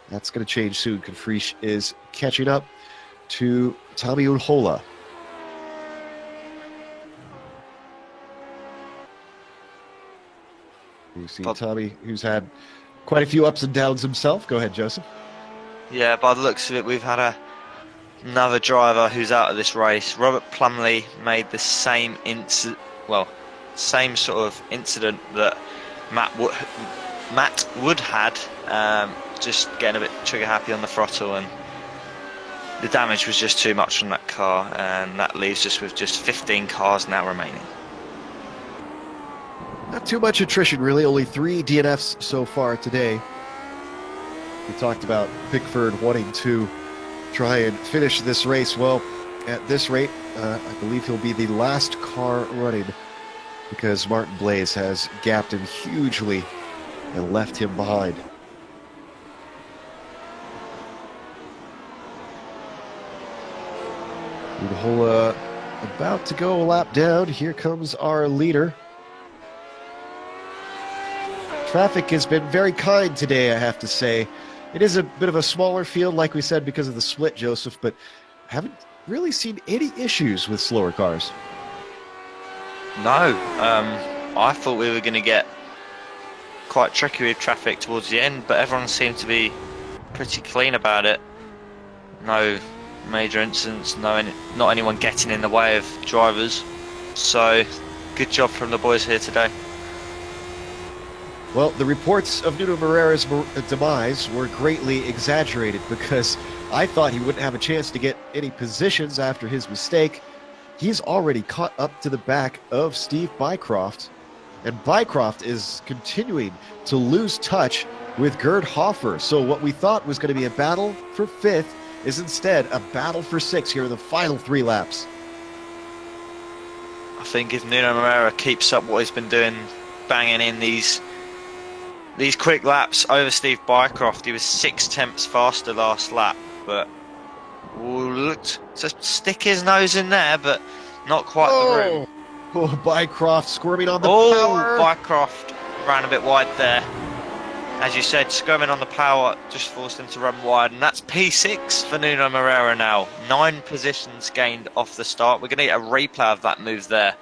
B: That's going to change soon because Frisch is catching up to Tommy Unhola. You see Tommy, who's had quite a few ups and downs himself. Go ahead, Joseph.
C: Yeah, by the looks of it, we've had another driver who's out of this race. Robert Plumley made the same same sort of incident that Matt Wood had, just getting a bit trigger happy on the throttle, and the damage was just too much from that car, and that leaves us with just 15 cars now remaining.
B: Not too much attrition, really. Only 3 DNFs so far today. We talked about Bickford wanting to try and finish this race. Well, at this rate, I believe he'll be the last car running because Martin Blaze has gapped him hugely and left him behind. Unhola about to go a lap down. Here comes our leader. Traffic has been very kind today, I have to say. It is a bit of a smaller field, like we said, because of the split, Joseph, but haven't really seen any issues with slower cars.
C: No, I thought we were going to get quite tricky with traffic towards the end, but everyone seemed to be pretty clean about it. No major incidents, not anyone getting in the way of drivers. So, good job from the boys here today.
B: Well, the reports of Nuno Moreira's demise were greatly exaggerated because I thought he wouldn't have a chance to get any positions after his mistake. He's already caught up to the back of Steve Bycroft, and Bycroft is continuing to lose touch with Gerd Hoffer. So what we thought was going to be a battle for 5th is instead a battle for 6th here in the final 3 laps.
C: I think if Nuno Moreira keeps up what he's been doing, banging in these quick laps over Steve Bycroft, he was 6 tenths faster last lap, but looked to stick his nose in there, but not quite the room.
B: Oh, Bycroft squirming on the power.
C: Bycroft ran a bit wide there. As you said, squirming on the power just forced him to run wide, and that's P6 for Nuno Moreira now. 9 positions gained off the start. We're going to get a replay of that move there.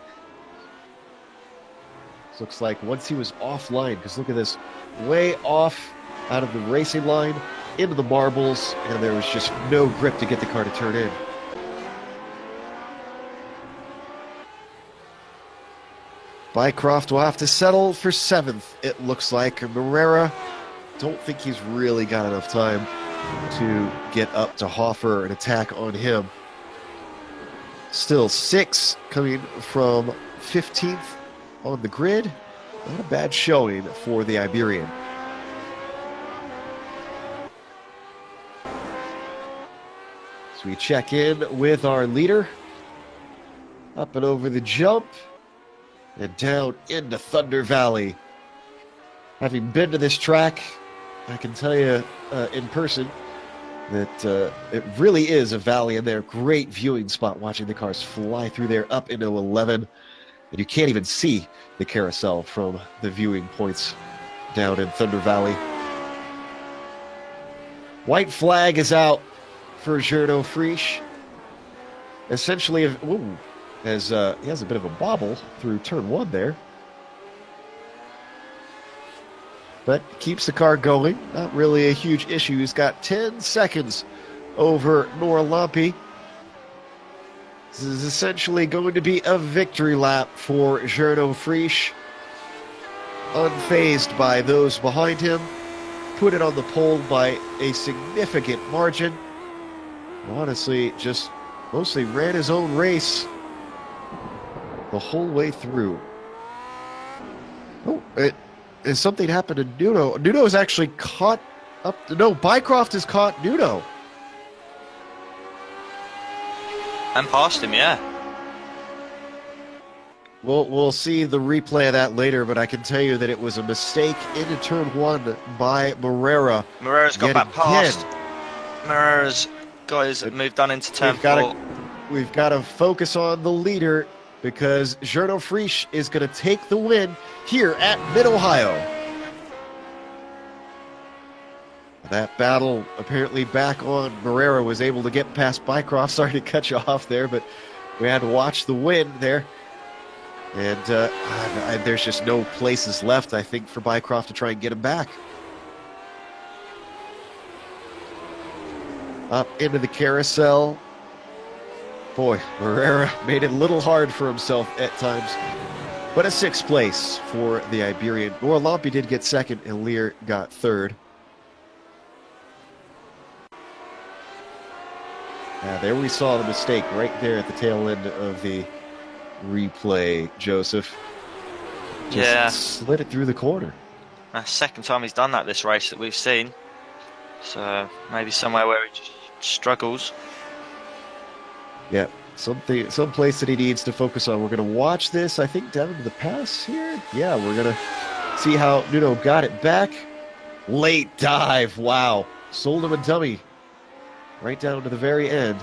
B: This looks like once he was offline, because look at this, way off out of the racing line into the marbles, and there was just no grip to get the car to turn in. Bycroft will have to settle for 7th, it looks like. Moreira, don't think he's really got enough time to get up to Hoffer and attack on him. Still 6 coming from 15th on the grid. Not a bad showing for the Iberian. So we check in with our leader. Up and over the jump. And down into Thunder Valley. Having been to this track, I can tell you in person that it really is a valley in there. Great viewing spot watching the cars fly through there up into 11. And you can't even see the carousel from the viewing points down in Thunder Valley. White flag is out for Gernot Frisch. Essentially, as he has a bit of a bobble through turn 1 there. But keeps the car going. Not really a huge issue. He's got 10 seconds over Noor Lampe. This is essentially going to be a victory lap for Gernot Frisch. Unfazed by those behind him. Put it on the pole by a significant margin. Honestly, just mostly ran his own race. the whole way through. Oh, something happened to Nuno. Nuno is actually caught up. No, Bycroft has caught Nuno.
C: And passed him, yeah.
B: We'll see the replay of that later, but I can tell you that it was a mistake into turn 1 by Moreira.
C: Moreira's got
B: Yet
C: back past.
B: again.
C: Moreira's guys moved on into turn 4.
B: We've got to focus on the leader because Gernot Frisch is going to take the win here at Mid-Ohio. That battle apparently back on. Moreira was able to get past Bycroft. Sorry to cut you off there, but we had to watch the win there. And there's just no places left, I think, for Bycroft to try and get him back. Up into the carousel. Boy, Moreira made it a little hard for himself at times. But a 6th place for the Iberian. Morelampi did get 2nd, and Lear got 3rd. There we saw the mistake right there at the tail end of the replay, Joseph. Just slid it through the corner.
C: Second time he's done that this race that we've seen. So maybe somewhere where he just struggles.
B: Yeah, some place that he needs to focus on. We're going to watch this, I think, down to the pass here. Yeah, we're going to see how Nuno got it back. Late dive, wow. Sold him a dummy right down to the very end.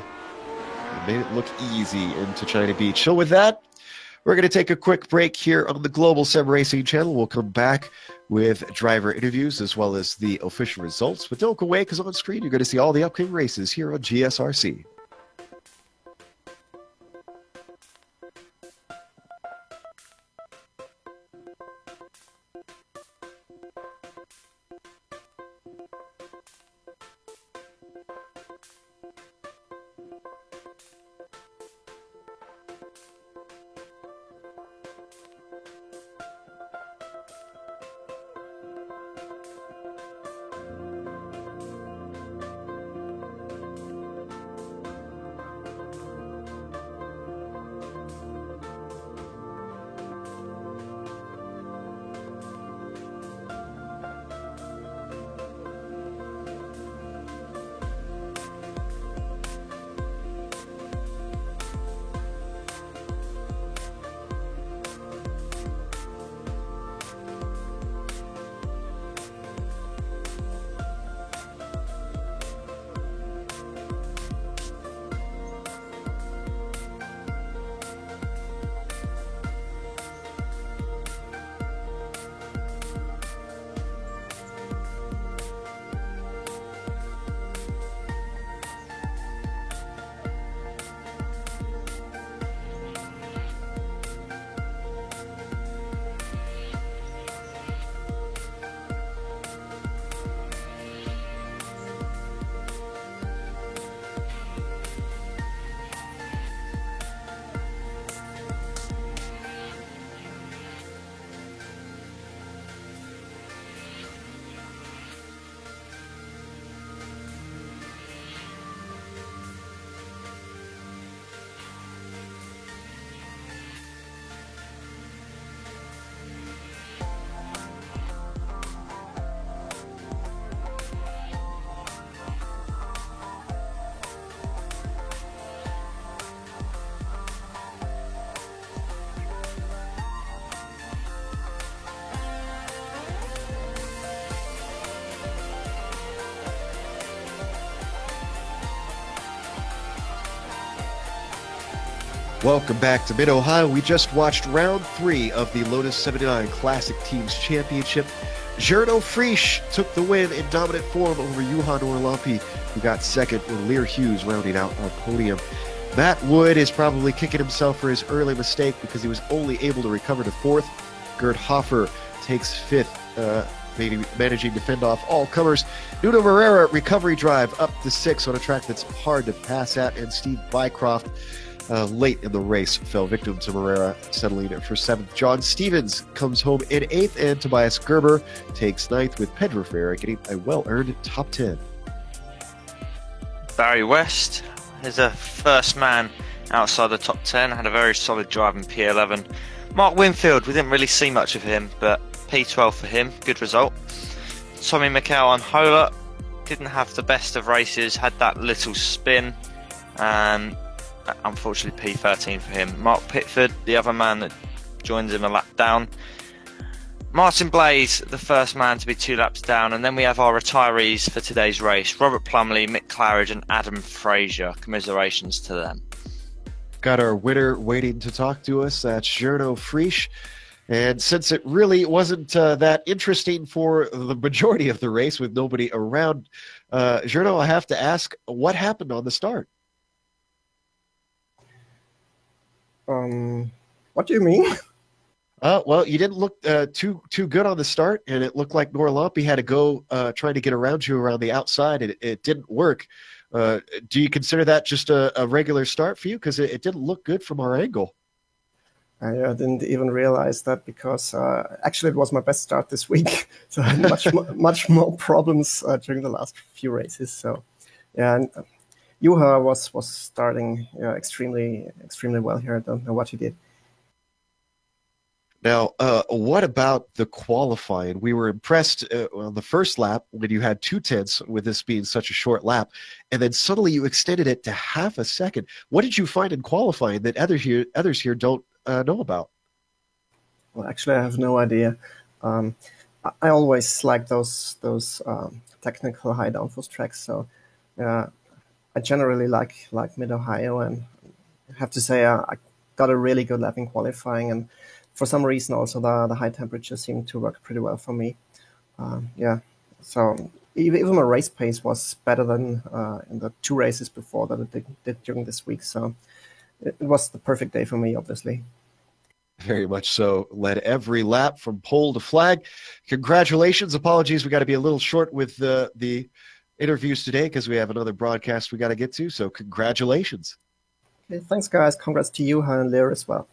B: And made it look easy into China Beach. So with that, we're going to take a quick break here on the Global Sim Racing channel. We'll come back with driver interviews as well as the official results. But don't go away, because on screen you're going to see all the upcoming races here on GSRC. Welcome back to Mid-Ohio. We just watched round 3 of the Lotus 79 Classic Teams Championship. Gernot Frisch took the win in dominant form over Johan Orlampi, who got 2nd, with Lear Hughes rounding out our podium. Matt Wood is probably kicking himself for his early mistake because he was only able to recover to 4th. Gerd Hoffer takes 5th, managing to fend off all comers. Nuno Moreira, recovery drive up to 6th on a track that's hard to pass at, and Steve Bycroft late in the race fell victim to Moreira, settling it for 7th. John Stevens comes home in 8th, and Tobias Gerber takes 9th, with Pedro Ferreira getting a well-earned top 10.
C: Barry West is a first man outside the top 10, had a very solid drive in P11. Mark Winfield, we didn't really see much of him, but P12 for him, good result. Tommy McHale on Hola, didn't have the best of races, had that little spin, and unfortunately P13 for him. Mark Pitford, the other man that joins him a lap down. Martin Blaze, the first man to be 2 laps down, and then we have our retirees for today's race, Robert Plumley, Mick Claridge and Adam Fraser. Commiserations to them.
B: Got our winner waiting to talk to us. That's Jarno Frisch. And since it really wasn't that interesting for the majority of the race with nobody around, Jarno, I have to ask, what happened on the start?
E: What do you mean?
B: Well, you didn't look too good on the start, and it looked like Noor Lampe had to go trying to get around you around the outside, and it didn't work. Do you consider that just a regular start for you? Because it didn't look good from our angle.
E: I didn't even realize that because actually it was my best start this week. So I had much more problems during the last few races. So yeah, and Juha was starting extremely well here. I don't know what he did.
B: Now, what about the qualifying? We were impressed on the first lap when you had 2/10 with this being such a short lap, and then suddenly you extended it to half a second. What did you find in qualifying that others here don't know about?
E: Well, actually, I have no idea. I always like those technical high downforce tracks. So I generally like Mid-Ohio, and I have to say I got a really good lap in qualifying, and for some reason also the high temperature seemed to work pretty well for me. So even my race pace was better than in the 2 races before that I did during this week. So it was the perfect day for me, obviously.
B: Very much so. Led every lap from pole to flag. Congratulations. Apologies, we got to be a little short with the interviews today because we have another broadcast we got to get to. So congratulations.
E: Okay, thanks, guys. Congrats to you, Han and Lear as well.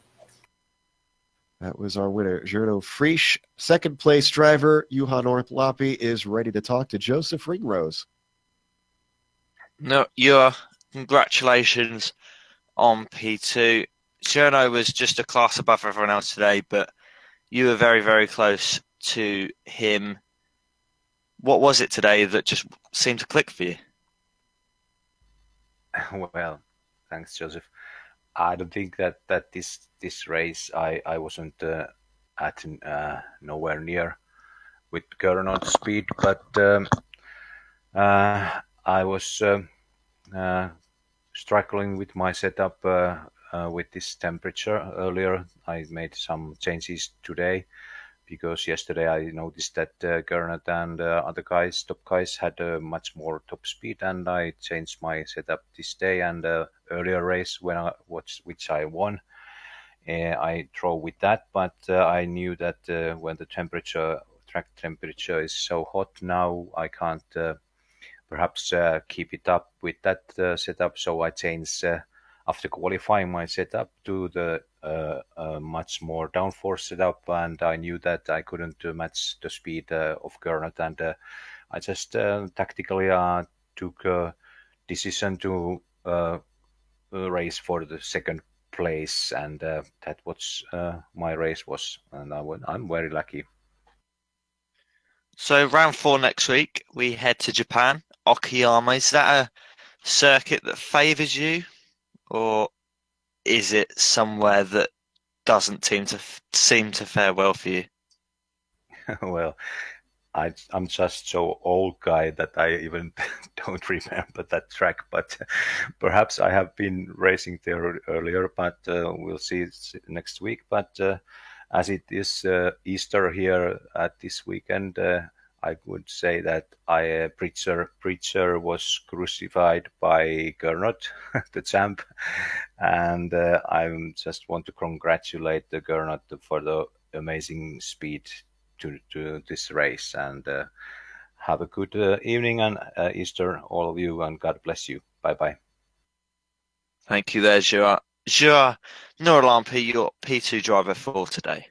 B: That was our winner, Jarno Frisch. Second place driver, Juha Lampe, is ready to talk to Joseph Ringrose.
C: No, Juha, congratulations on P2. Jarno was just a class above everyone else today, but you were very, very close to him. What was it today that just seemed to click for you?
F: Well, thanks, Joseph. I don't think that this race I wasn't at nowhere near with Gernot speed, but I was struggling with my setup with this temperature earlier. I made some changes today because yesterday I noticed that Gernot and other guys, top guys, had much more top speed, and I changed my setup this day. And earlier race which I won, I drove with that, but I knew that when the track temperature is so hot now, I can't perhaps keep it up with that setup. So I changed after qualifying my setup to the much more downforce setup, and I knew that I couldn't match the speed of Gernot, and I just tactically took a decision to race for the second place, and that was my race was, and I'm very lucky.
C: So round 4 next week, we head to Japan, Okayama. Is that a circuit that favours you, or is it somewhere that doesn't seem to fare well for you?
F: Well, I'm just so old guy that I even don't remember that track, but perhaps I have been racing there earlier, but we'll see next week. But as it is Easter here at this weekend, I would say that Preacher was crucified by Gernot, the champ, and I just want to congratulate the Gernot for the amazing speed to this race, and have a good evening and Easter, all of you, and God bless you. Bye-bye.
C: Thank you there, Juha. Juha, Noor Lampe, your P2 driver for today.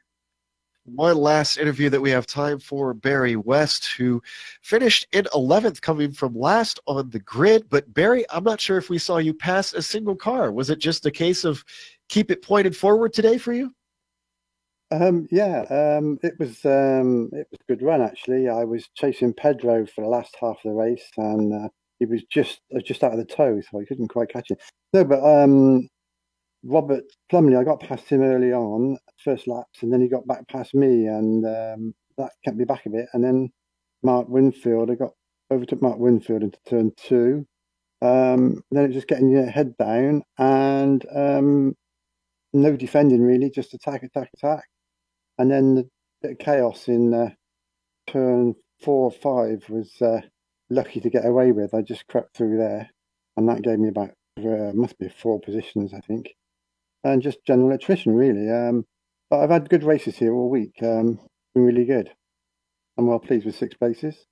B: one last interview that we have time for, Barry West, who finished in 11th, coming from last on the grid. But Barry, I'm not sure if we saw you pass a single car. Was it just a case of keep it pointed forward today for you?
G: It was a good run actually. I was chasing Pedro for the last half of the race, and he was just out of the toe, so I couldn't quite catch him. No, but Robert Plumley, I got past him early on, first laps, and then he got back past me, and that kept me back a bit. And then Mark Winfield, I overtook Mark Winfield into turn 2. Then it was just getting your head down, and no defending really, just attack. And then the bit of chaos in turn 4 or 5 was lucky to get away with. I just crept through there, and that gave me about must be 4 positions, I think, and just general attrition really. But I've had good races here all week. Been really good. I'm well pleased with 6 places.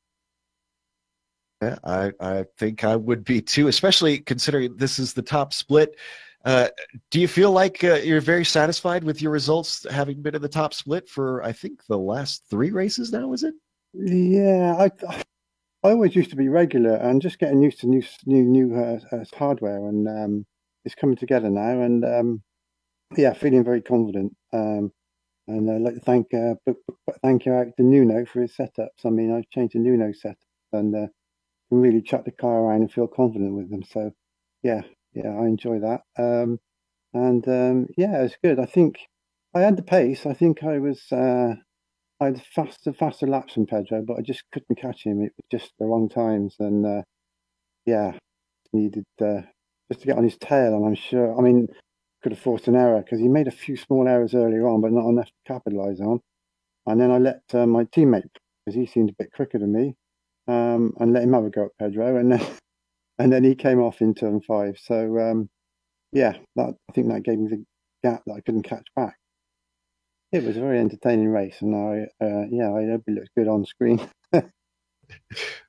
B: Yeah, I think I would be too, especially considering this is the top split. Do you feel like you're very satisfied with your results, having been in the top split for, I think, the last 3 races now, is it?
G: Yeah, I always used to be regular, and just getting used to new hardware, and it's coming together now, and feeling very confident. And I'd like to thank you out to Nuno for his setups. I mean, I've changed to Nuno setups, and can really chuck the car around and feel confident with them. So, yeah, I enjoy that. It's good. I think I had the pace. I think I had faster laps than Pedro, but I just couldn't catch him. It was just the wrong times, and needed just to get on his tail. And I'm sure, I mean, could have forced an error because he made a few small errors earlier on, but not enough to capitalise on. And then I let my teammate, because he seemed a bit quicker than me, and let him have a go at Pedro, and then he came off in turn 5. So I think that gave me the gap that I couldn't catch back. It was a very entertaining race, and I hope it looks good on screen.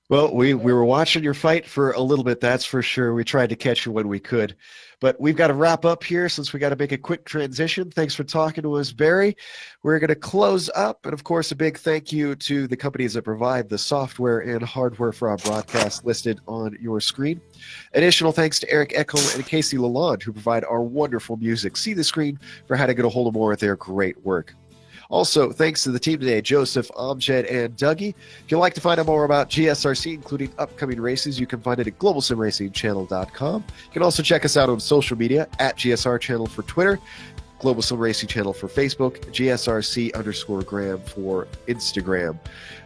B: Well, we were watching your fight for a little bit, that's for sure. We tried to catch you when we could. But we've got to wrap up here since we got to make a quick transition. Thanks for talking to us, Barry. We're going to close up. And, of course, a big thank you to the companies that provide the software and hardware for our broadcast listed on your screen. Additional thanks to Eric Eckel and Casey Lalonde, who provide our wonderful music. See the screen for how to get a hold of more of their great work. Also, thanks to the team today, Joseph, Amjad, and Dougie. If you'd like to find out more about GSRC, including upcoming races, you can find it at globalsimracingchannel.com. You can also check us out on social media at GSR Channel for Twitter, Global Sim Racing Channel for Facebook, GSRC_Graham for Instagram.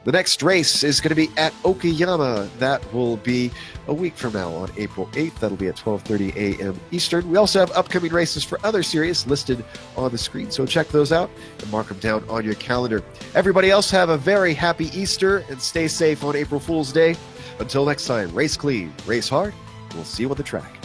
B: The next race is going to be at Okayama. That will be a week from now on April 8th. That'll be at 12:30 a.m. Eastern. We also have upcoming races for other series listed on the screen, so check those out and mark them down on your calendar. Everybody else have a very happy Easter and stay safe on April Fool's Day. Until next time, race clean, race hard, and we'll see you on the track.